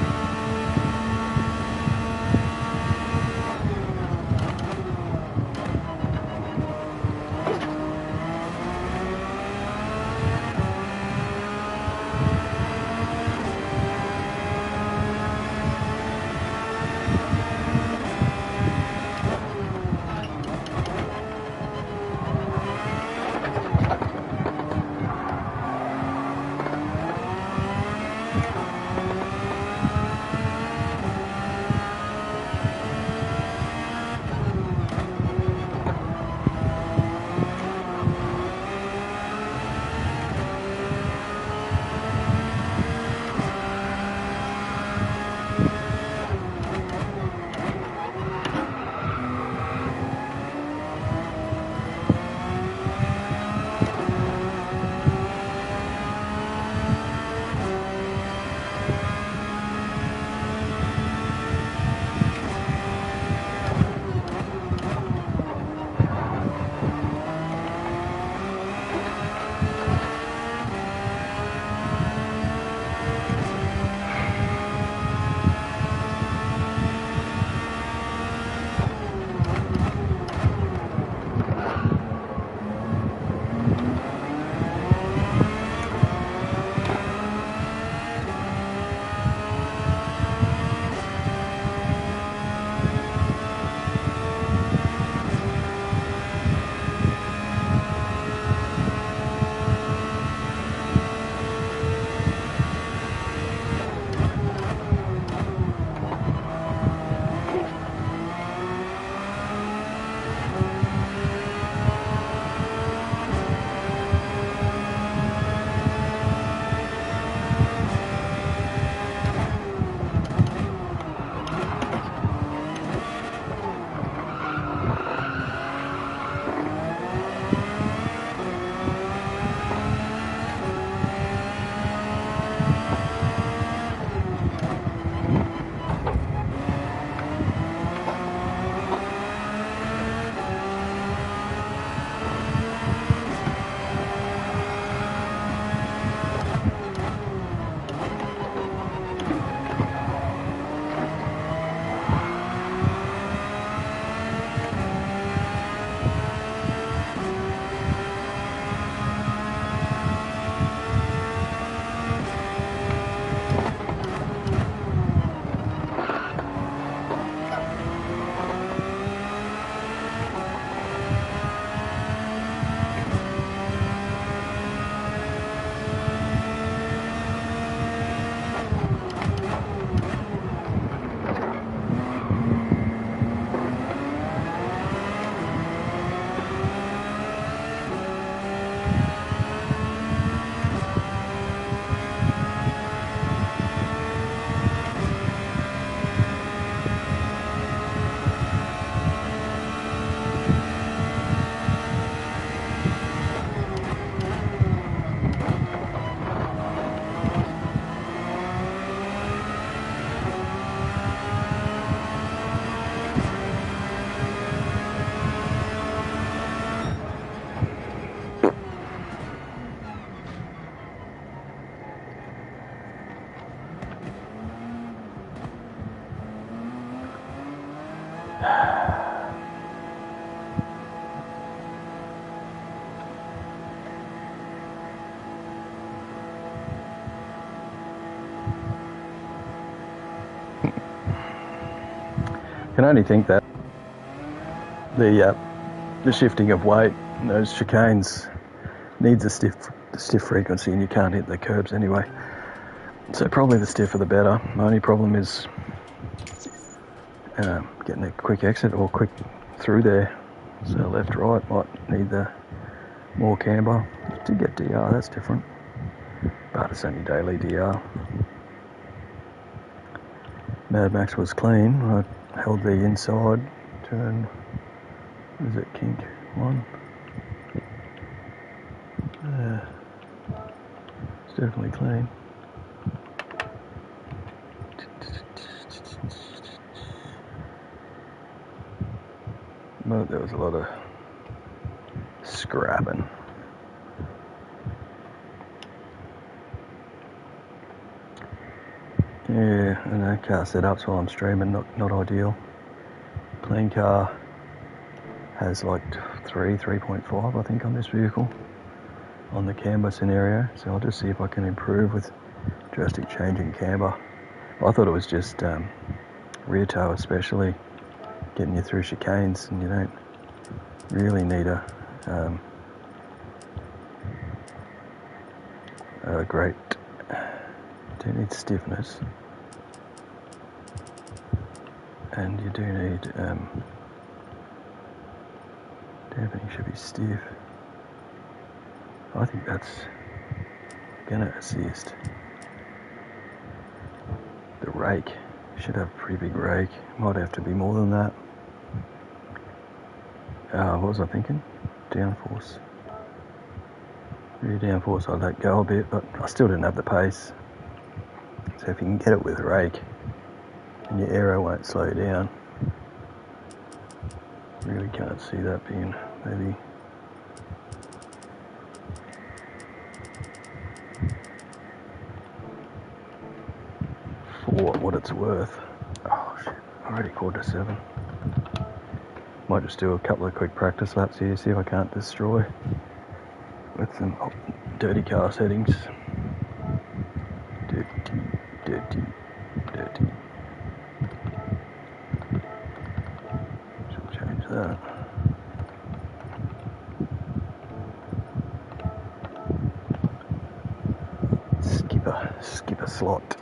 Can only think that the shifting of weight in those chicanes needs a stiff frequency, and you can't hit the curbs anyway. So probably the stiffer the better. My only problem is getting a quick exit or quick through there. So left, right might need the more camber. To get DR, that's different. But it's only daily DR. Mad Max was clean. I held the inside turn. Is it kink 1? It's definitely clean. But there was a lot of scrapping. Yeah, don't know, car setups while I'm streaming, not ideal. Clean car has like 3.5 I think on this vehicle, on the camber scenario, so I'll just see if I can improve with drastic change in camber. I thought it was just rear toe especially, getting you through chicanes, and you don't really need a great, do need stiffness, and you do need damping should be stiff. I think that's gonna assist. The rake should have a pretty big rake, might have to be more than that. What was I thinking? Downforce. Rear downforce I let go a bit, but I still didn't have the pace. So if you can get it with a rake, and your aero won't slow down, really can't see that being maybe for what it's worth. Oh shit, already 7:15. Might just do a couple of quick practice laps here, see if I can't destroy with some dirty car settings. Dirty. Should change that. Skip a slot.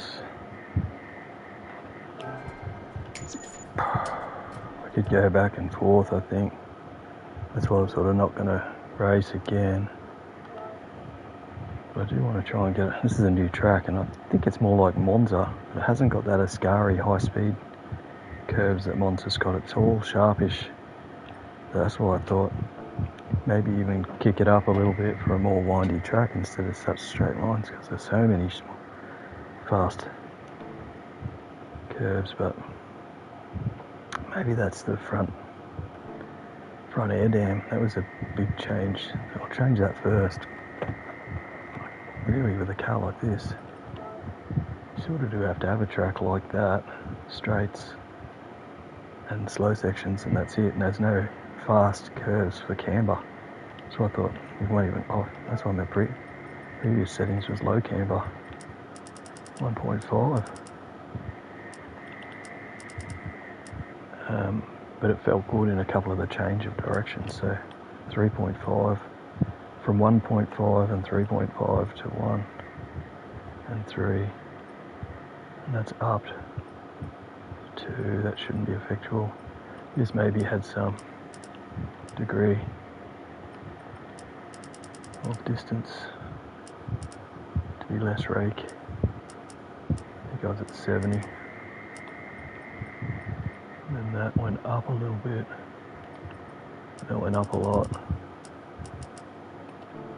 ridiculous. I could go back and forth, I think. That's why I'm sort of not going to race again. But I do want to try and get it. This is a new track, and I think it's more like Monza. It hasn't got that Ascari high-speed curves that Monza's got. It's all sharpish. That's why I thought maybe even kick it up a little bit for a more windy track instead of such straight lines, because there's so many fast curves. But maybe that's the front air dam. That was a big change. I'll change that first. Really, with a car like this, you sort of do have to have a track like that, straights and slow sections, and that's it. And there's no fast curves for camber. So I thought you won't even. Oh, that's why my previous settings was low camber, 1.5. But it felt good in a couple of the change of directions. So 3.5, from 1.5 and 3.5 to 1 and 3, and that's up to, that shouldn't be effectual. This maybe had some degree of distance to be less rake. I think I was at 70. And then that went up a little bit. That went up a lot.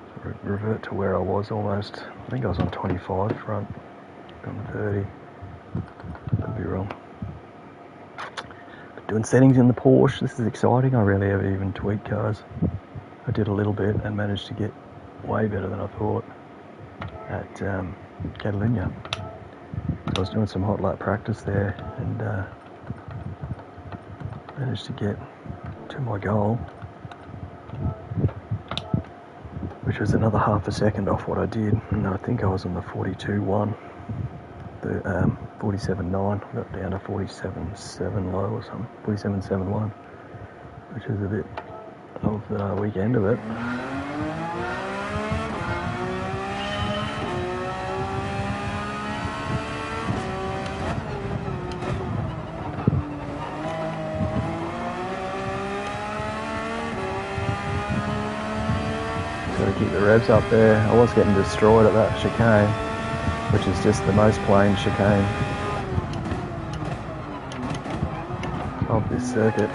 So revert to where I was almost. I think I was on 25 front, on 30. Could be wrong. But doing settings in the Porsche, this is exciting. I rarely ever even tweak cars. I did a little bit and managed to get way better than I thought at Catalunya. So I was doing some hot lap practice there and managed to get to my goal, which was another half a second off what I did. And I think I was on the 42.1, the 47.9, got down to 47.7 low or something, 47.71, which is a bit of the weekend of it. Got to keep the revs up there. I was getting destroyed at that chicane, which is just the most plain chicane of this circuit.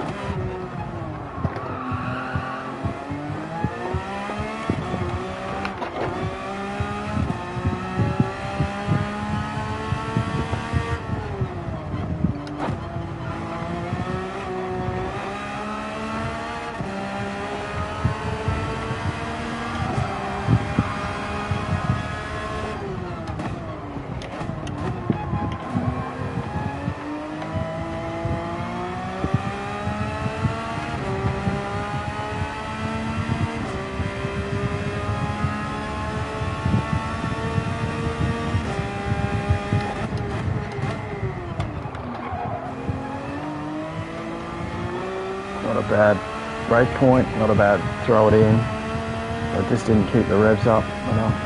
Not a bad brake point, not a bad throw it in. I just didn't keep the revs up enough.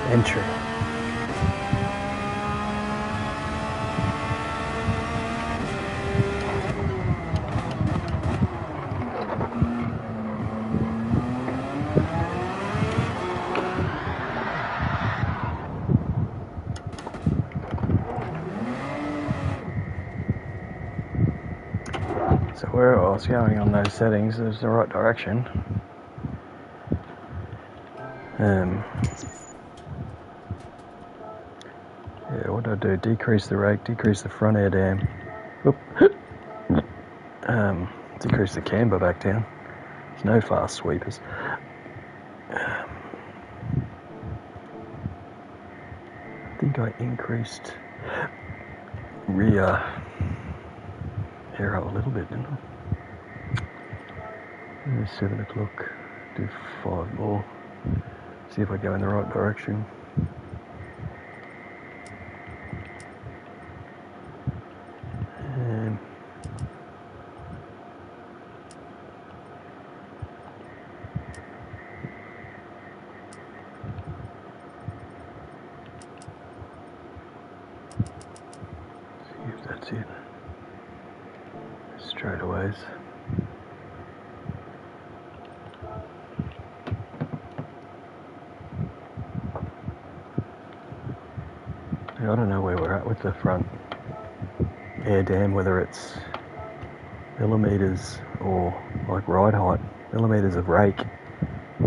Entry. So where I was going on those settings is the right direction. Yeah, what do I do? Decrease the rake, decrease the front air dam. Decrease the camber back down. There's no fast sweepers. I think I increased rear air up a little bit, didn't I? 7 o'clock, do 5 more. See if I go in the right direction. See if that's it. Straightaways. I don't know where we're at with the front air dam, whether it's millimeters or like ride height, millimeters of rake,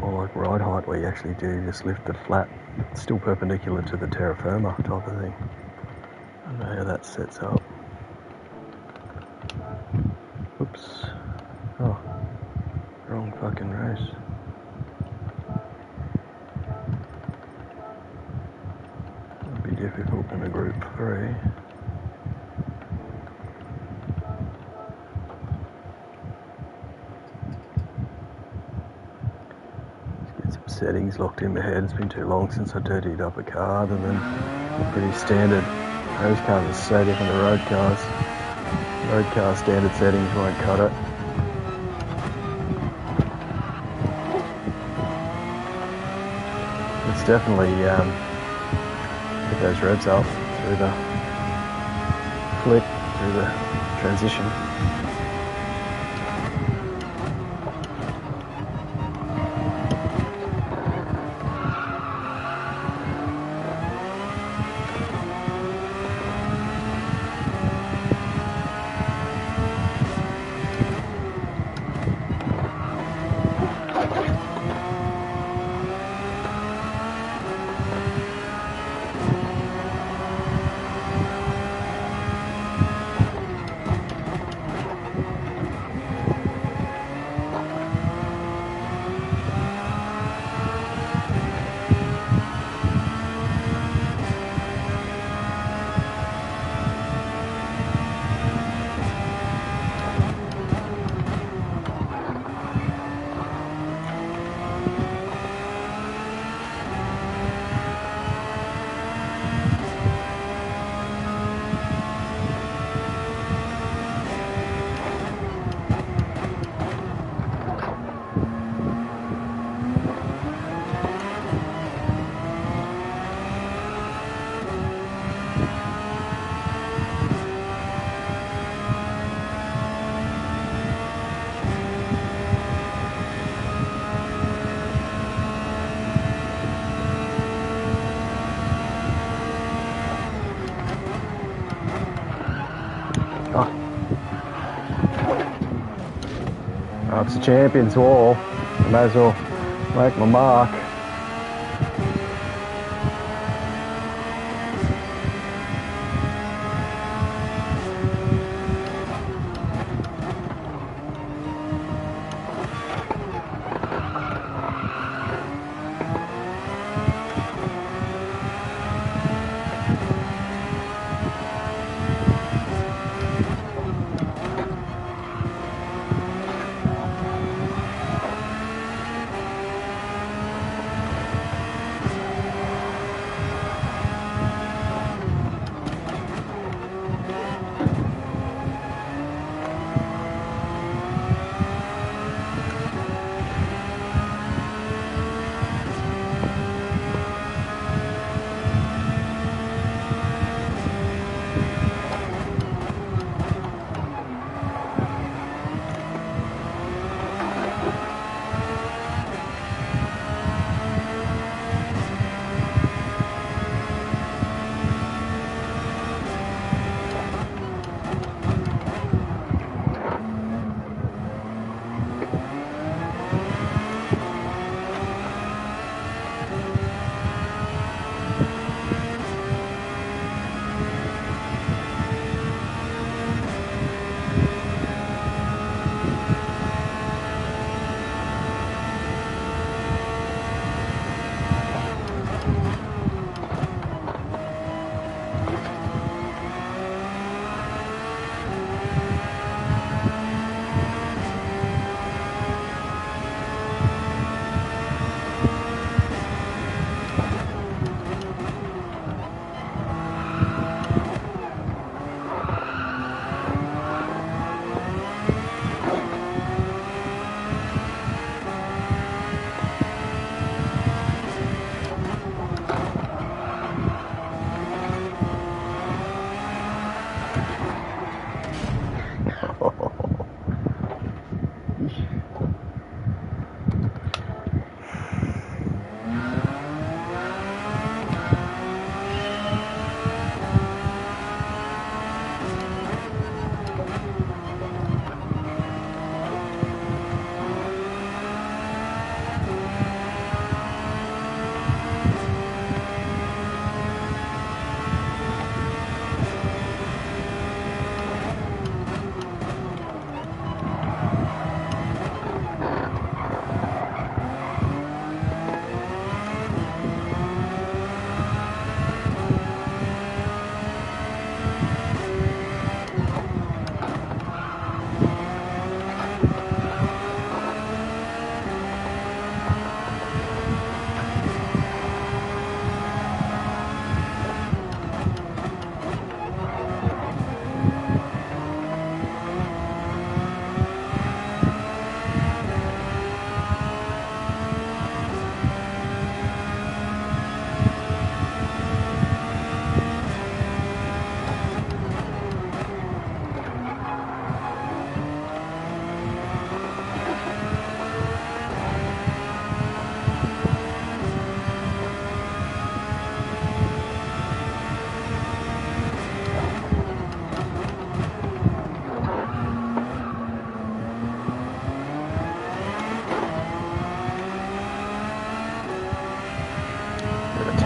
or like ride height where you actually do just lift it flat. It's still perpendicular to the terra firma type of thing. I don't know how that sets up. Oops. Oh, wrong fucking race. It'd be difficult in a group 3. Settings locked in my head. It's been too long since I dirtied up a car, and then pretty standard. Those cars are so different to road cars. Road car standard settings won't cut it. It's definitely get those revs up through the flip, through the transition. Oh, it's a champion's wall. I may as well make my mark.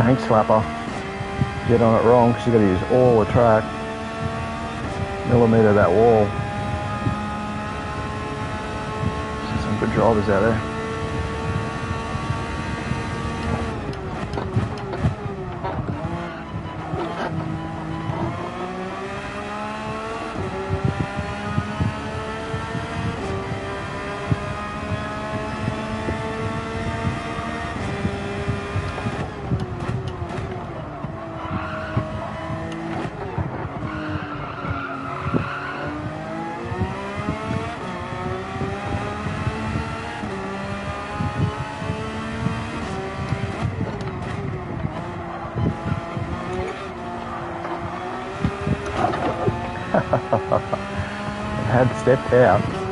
tank slapper. Get on it wrong because you've got to use all the track, millimetre that wall. So some good drivers out there. Had stepped out.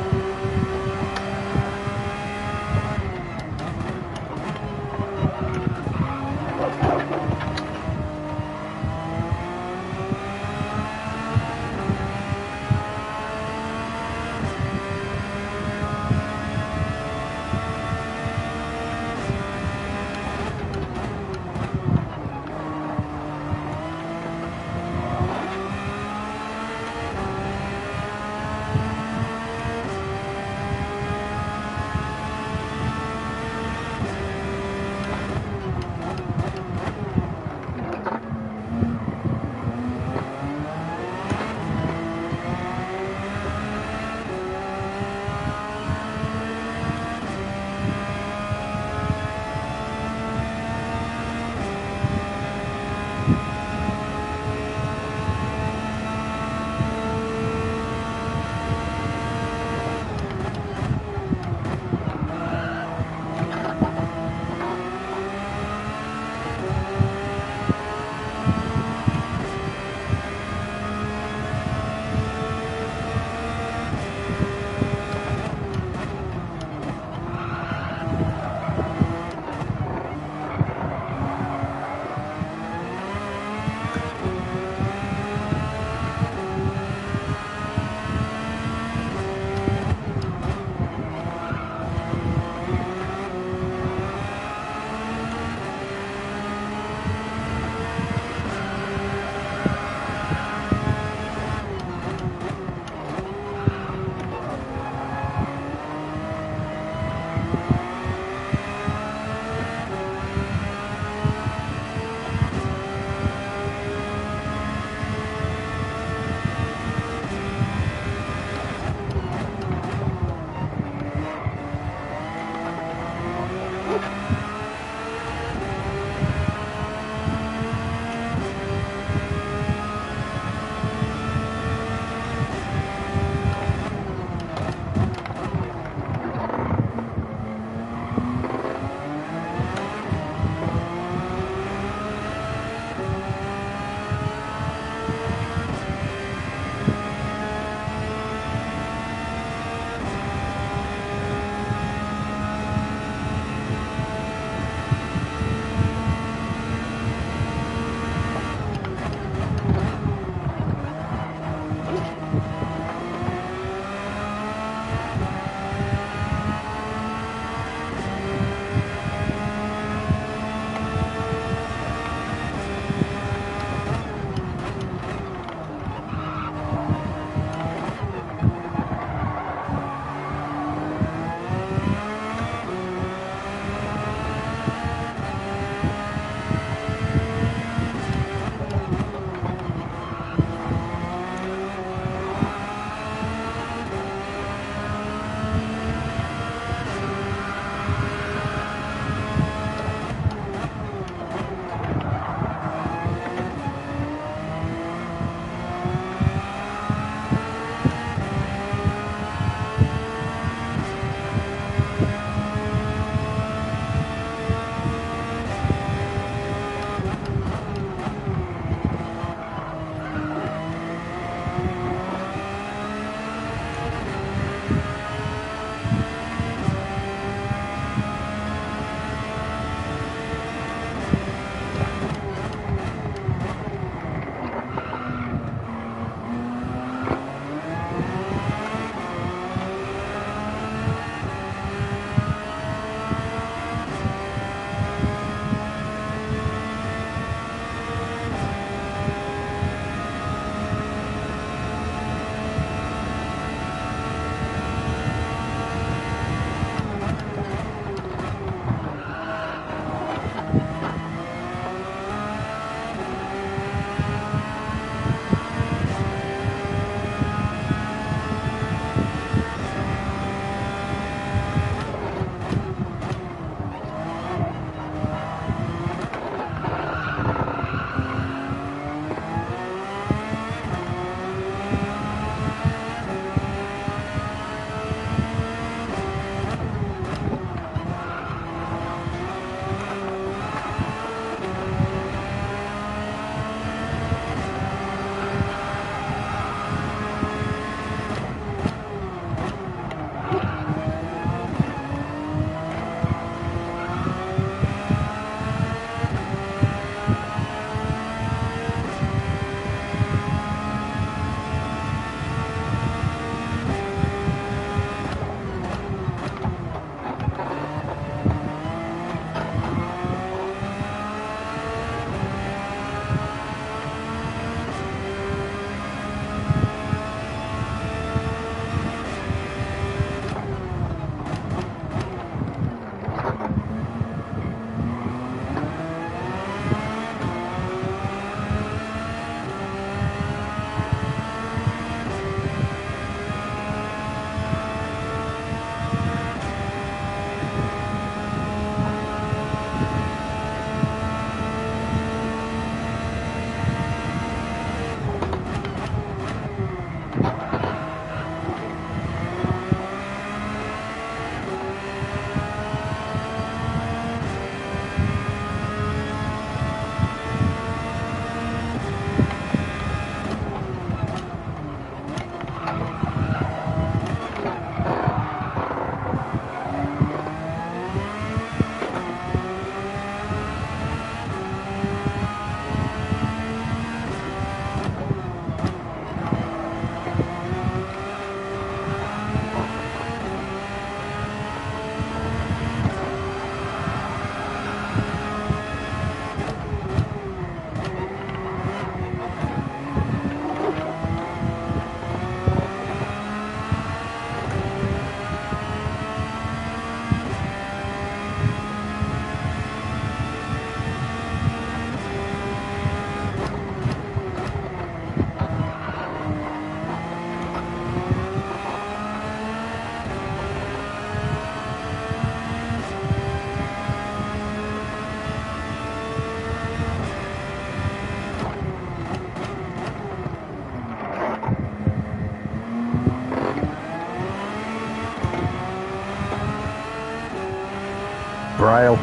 braille.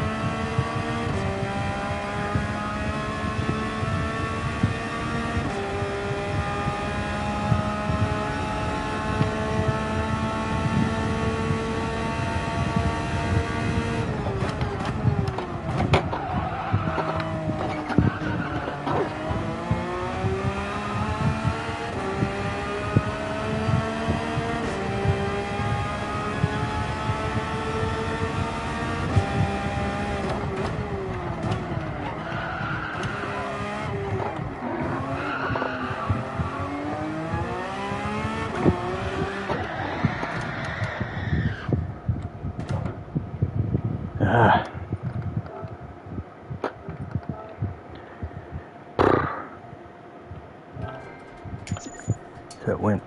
So it went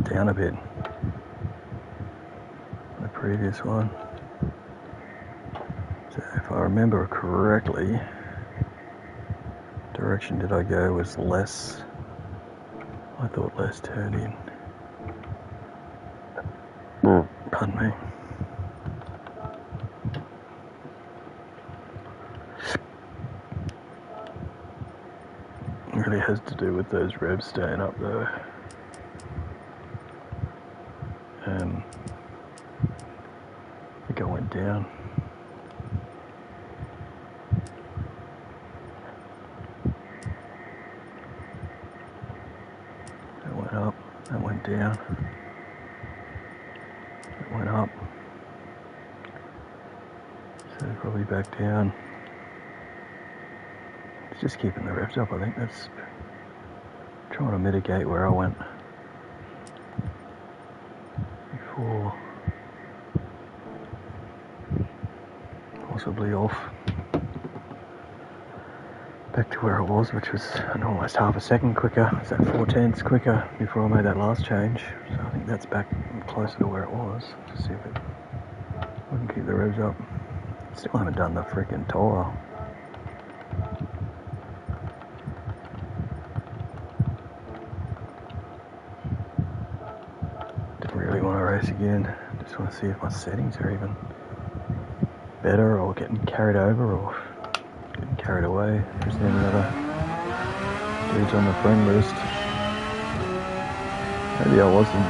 down a bit on the previous one. So if I remember correctly, direction did I go was less, I thought less turn in. Pardon me. It really has to do with those revs staying up though. I think I went down. That went up, that went down, that went up. So probably back down. It's just keeping the revs up, I think that's trying to mitigate where I went before. Possibly off back to where I was, which was almost half a second quicker. It's at 4/10 quicker before I made that last change. So I think that's back closer to where it was. Just see if we can keep the revs up. Still haven't done the freaking tyre. Don't really want to race again. Just want to see if my settings are even better or getting carried over or getting carried away. There's any other dudes on the friend list. Maybe I wasn't.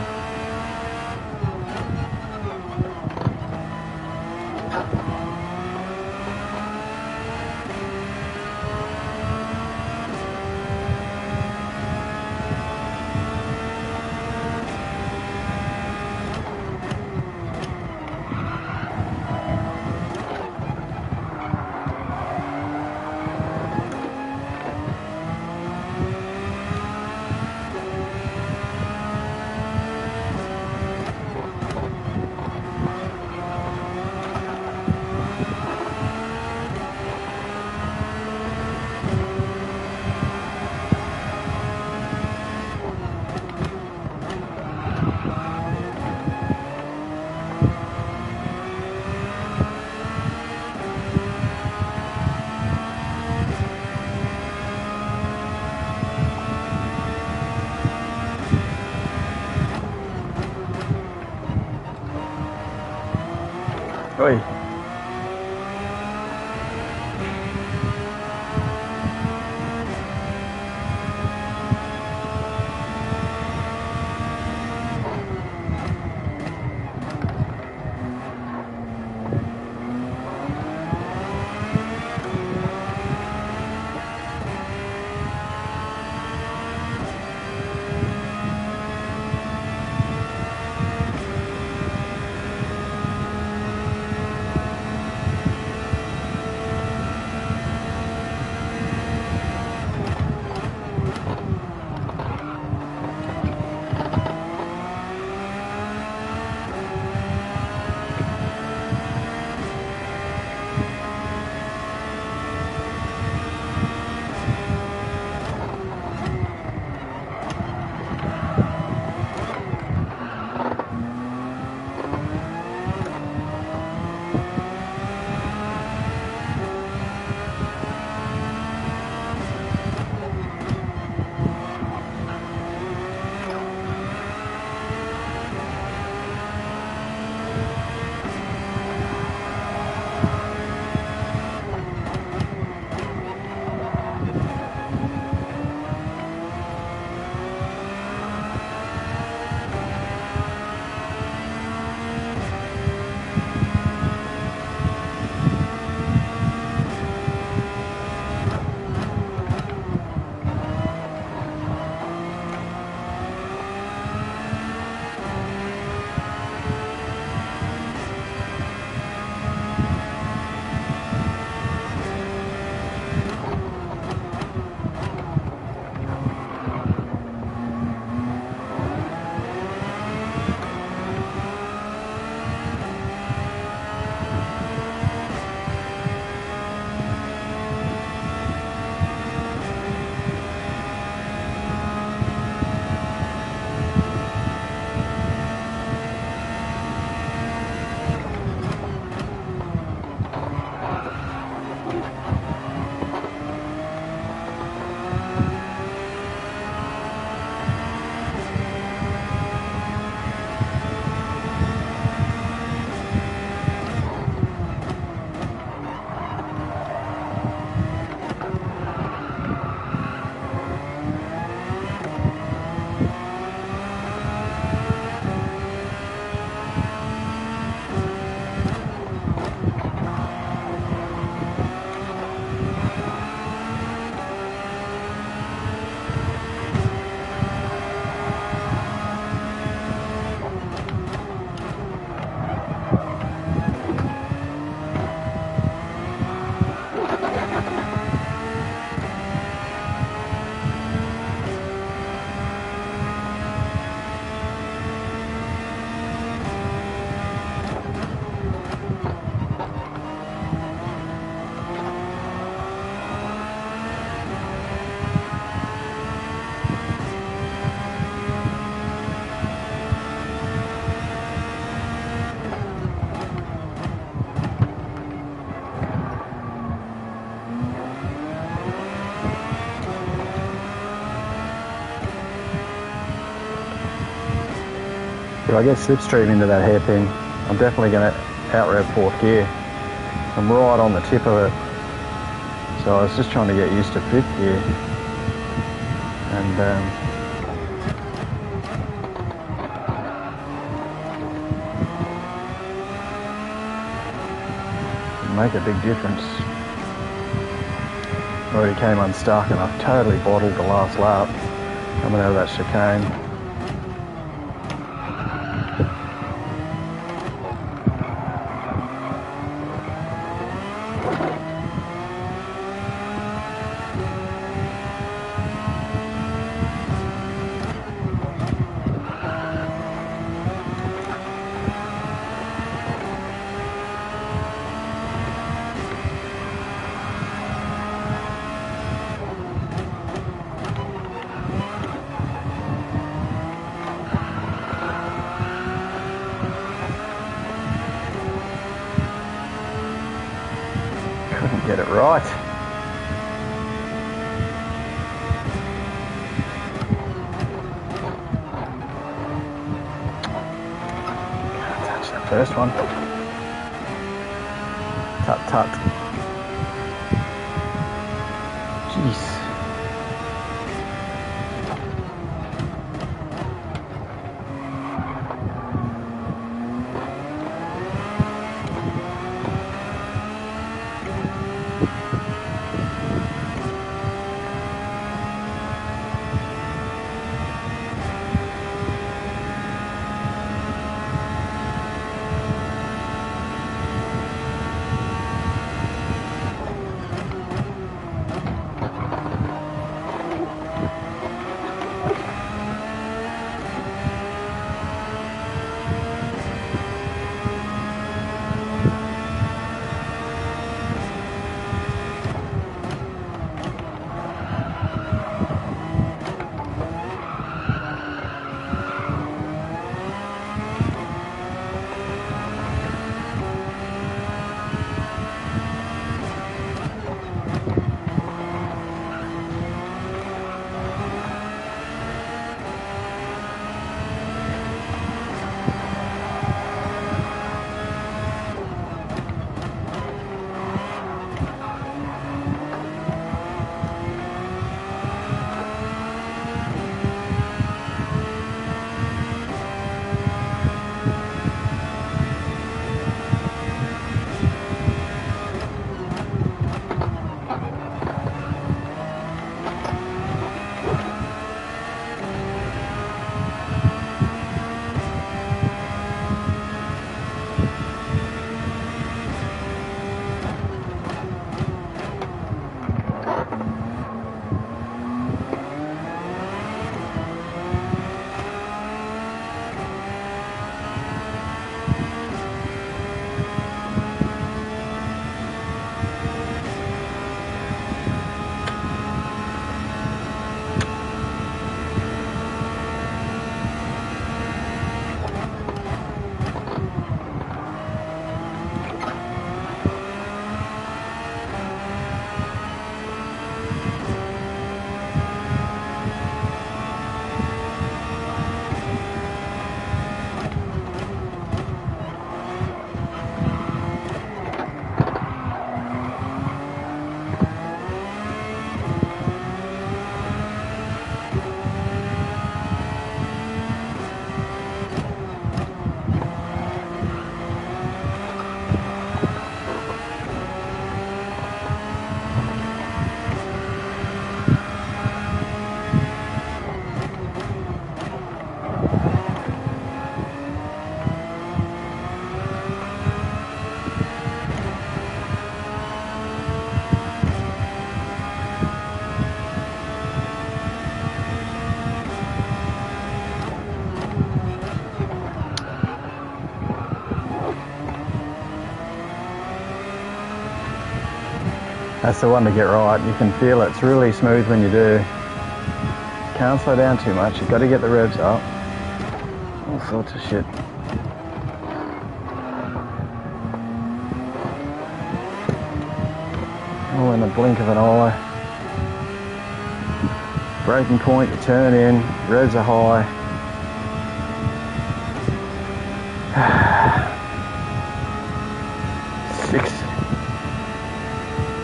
If I get slipstream into that hairpin, I'm definitely going to out-rev fourth gear. I'm right on the tip of it. So I was just trying to get used to fifth gear. And make a big difference. Already came unstuck and I've totally bottled the last lap coming out of that chicane. Couldn't get it right. Can't touch the first one. Tut tut. Jeez. That's the one to get right. You can feel it's really smooth when you do. Can't slow down too much. You've got to get the revs up. All sorts of shit. All in the blink of an eye. Braking point, you turn in, revs are high. 6.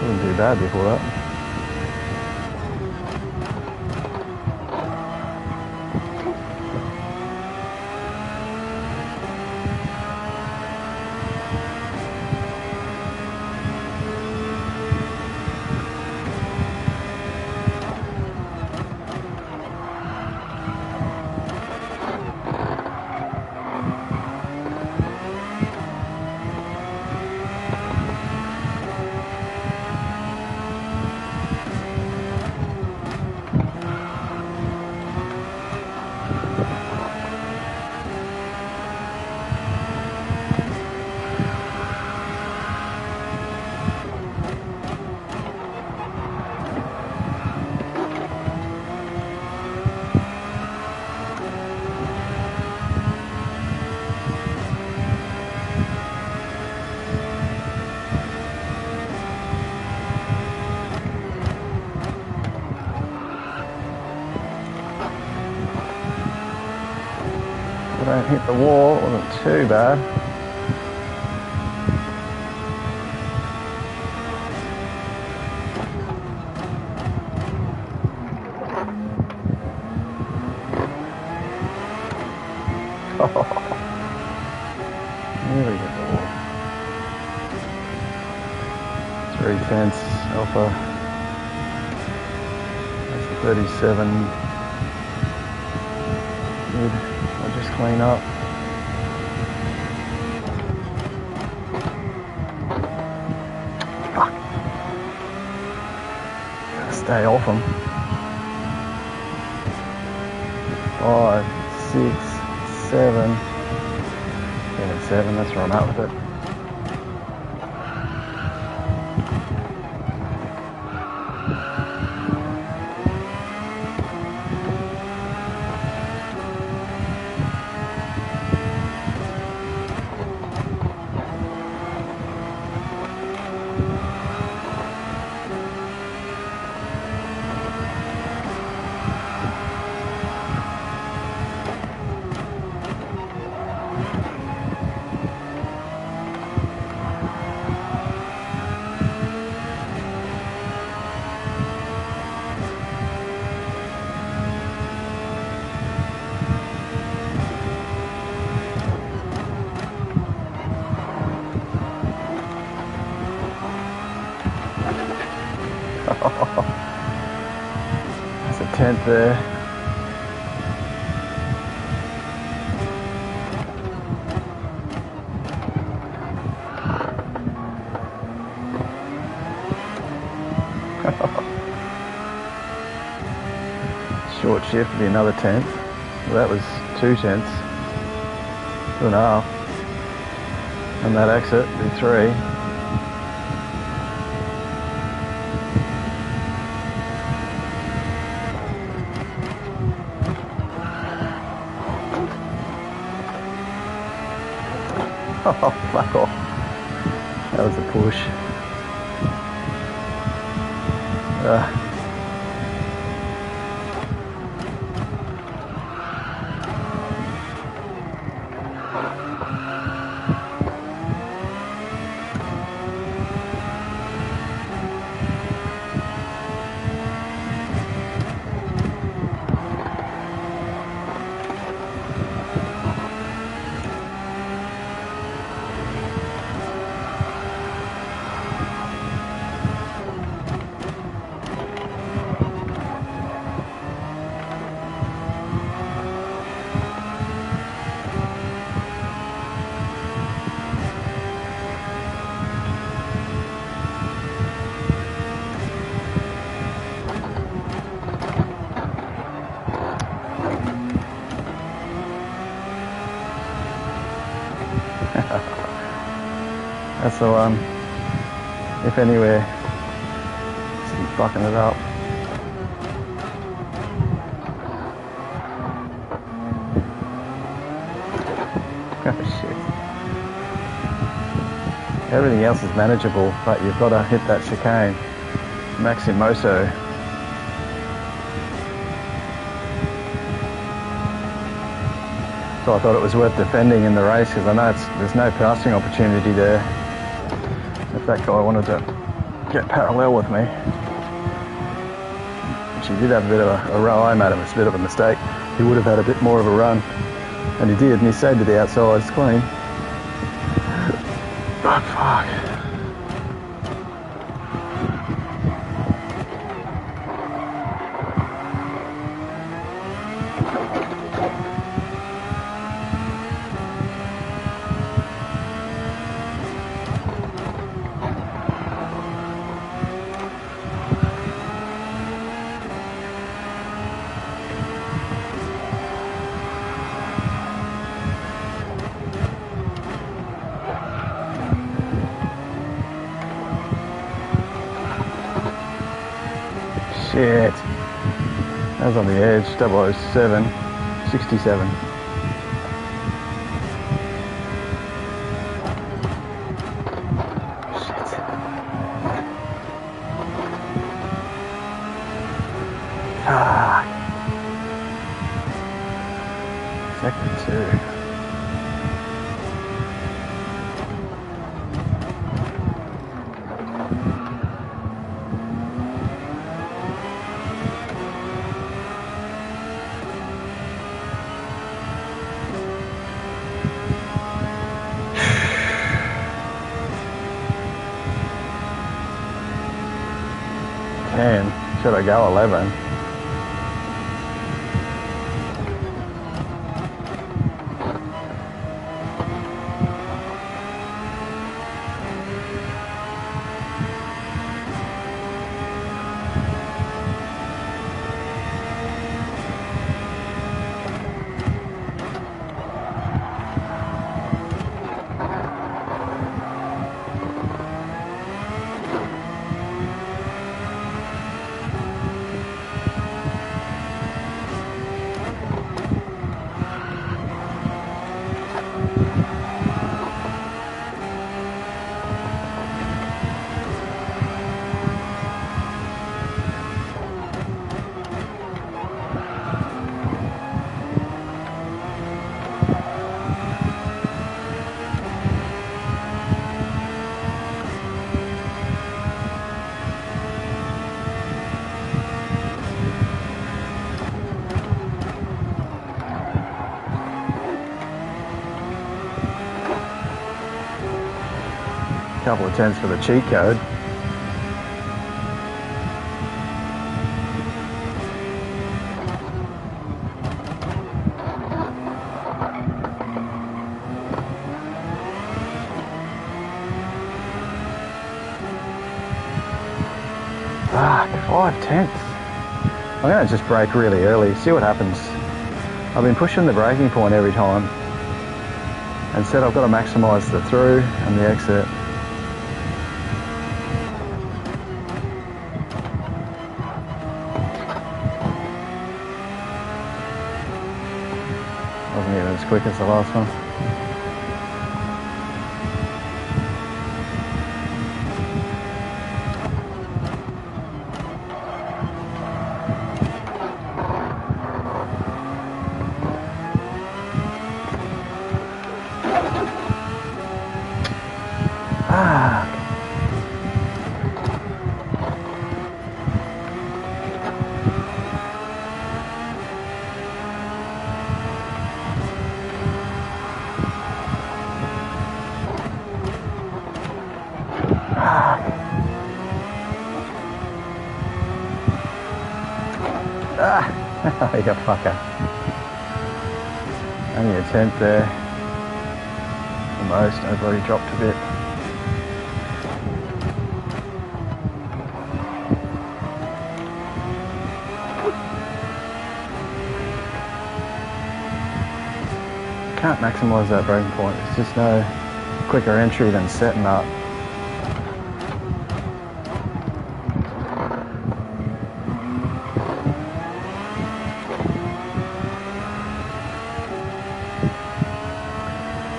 Wasn't too bad before that. I don't hit the wall, it wasn't too bad. Nearly hit the wall. 3/10 alpha. That's the 37. Good. I'll just clean up. Fuck. Gotta stay off them. 5, 6, 7. Yeah, 7, that's where I'm at with it. That's a 10th there. Short shift would be another 10th. Well, that was 2/10. 2.5. And that exit would be 3. Oh, fuck off. That was a push. That's the one. If anywhere, just fucking it up. Oh shit. Everything else is manageable, but you've got to hit that chicane. Maximoso. So I thought it was worth defending in the race because I know there's no passing opportunity there. If that guy wanted to get parallel with me, which he did have a bit of a row home at him, it's a bit of a mistake. He would have had a bit more of a run, and he did, and he stayed to the outside. It's clean. But fuck. Shit. That was on the edge, 007, 67. Shit. Fuck. Sector 2. Should I go 11? Couple of tenths for the cheat code. Fuck, 5 tenths. I'm gonna just brake really early, see what happens. I've been pushing the braking point every time. Instead I've got to maximise the through and the exit. Wasn't even as quick as the last one. Oh, you fucker. Only a tenth there. Almost. I've already dropped a bit. Can't maximise that braking point. There's just no quicker entry than setting up.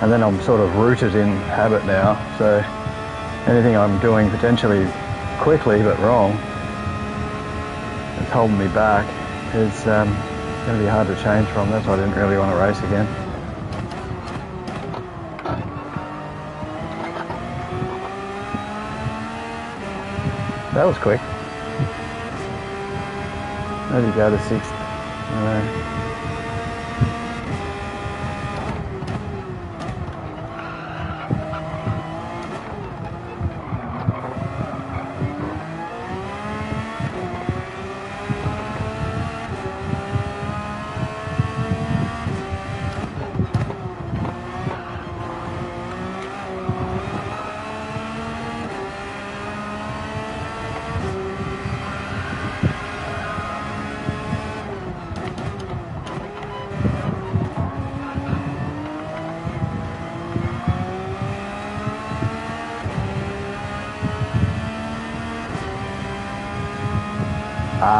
And then I'm sort of rooted in habit now, so anything I'm doing potentially quickly but wrong, it's holding me back, is going to be hard to change from. That's why I didn't really want to race again. That was quick. Maybe go to 6th.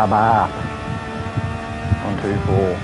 Bar. 1, 2, 4.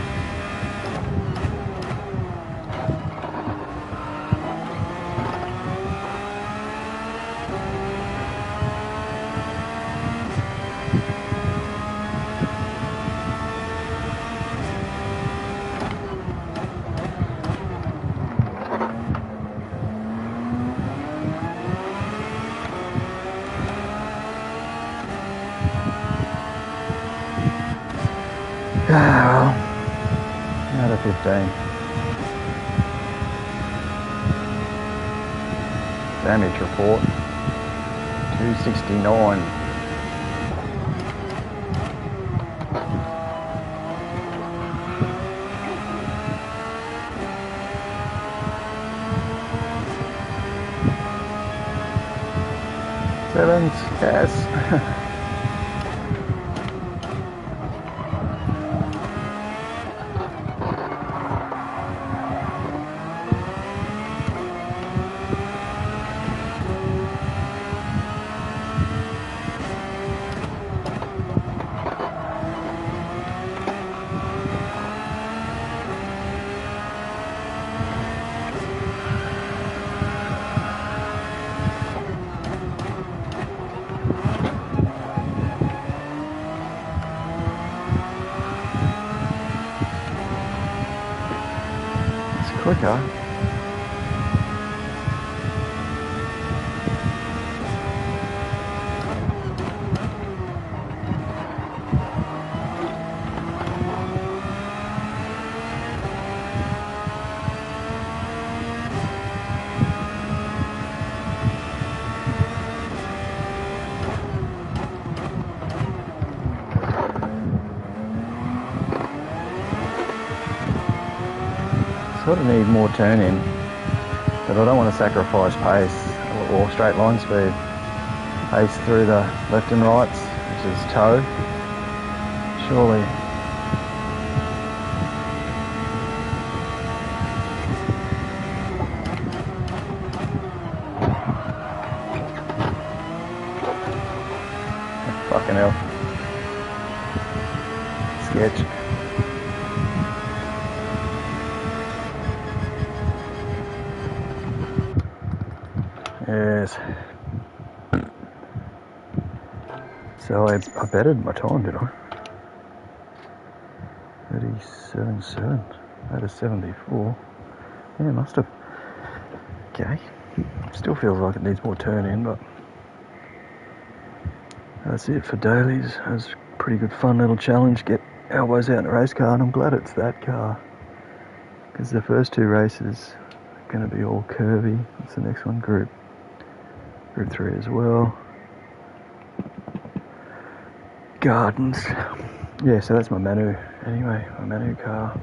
Well, another 15. Damage report, 269. Sevens, yes. Quicker. Sort of need more turn in, but I don't want to sacrifice pace or straight line speed. Pace through the left and rights, which is toe. Surely. Fucking hell. Sketch. Yes. So I betted my time, did I? 37.7 out of 74. Yeah, must have. Okay. Still feels like it needs more turn in, but that's it for dailies. It was a pretty good fun little challenge. Get elbows out in a race car, and I'm glad it's that car. Because the first two races are going to be all curvy. What's the next one? Group 3 as well. Gardens. Yeah, so that's my Manu. Anyway, my Manu car.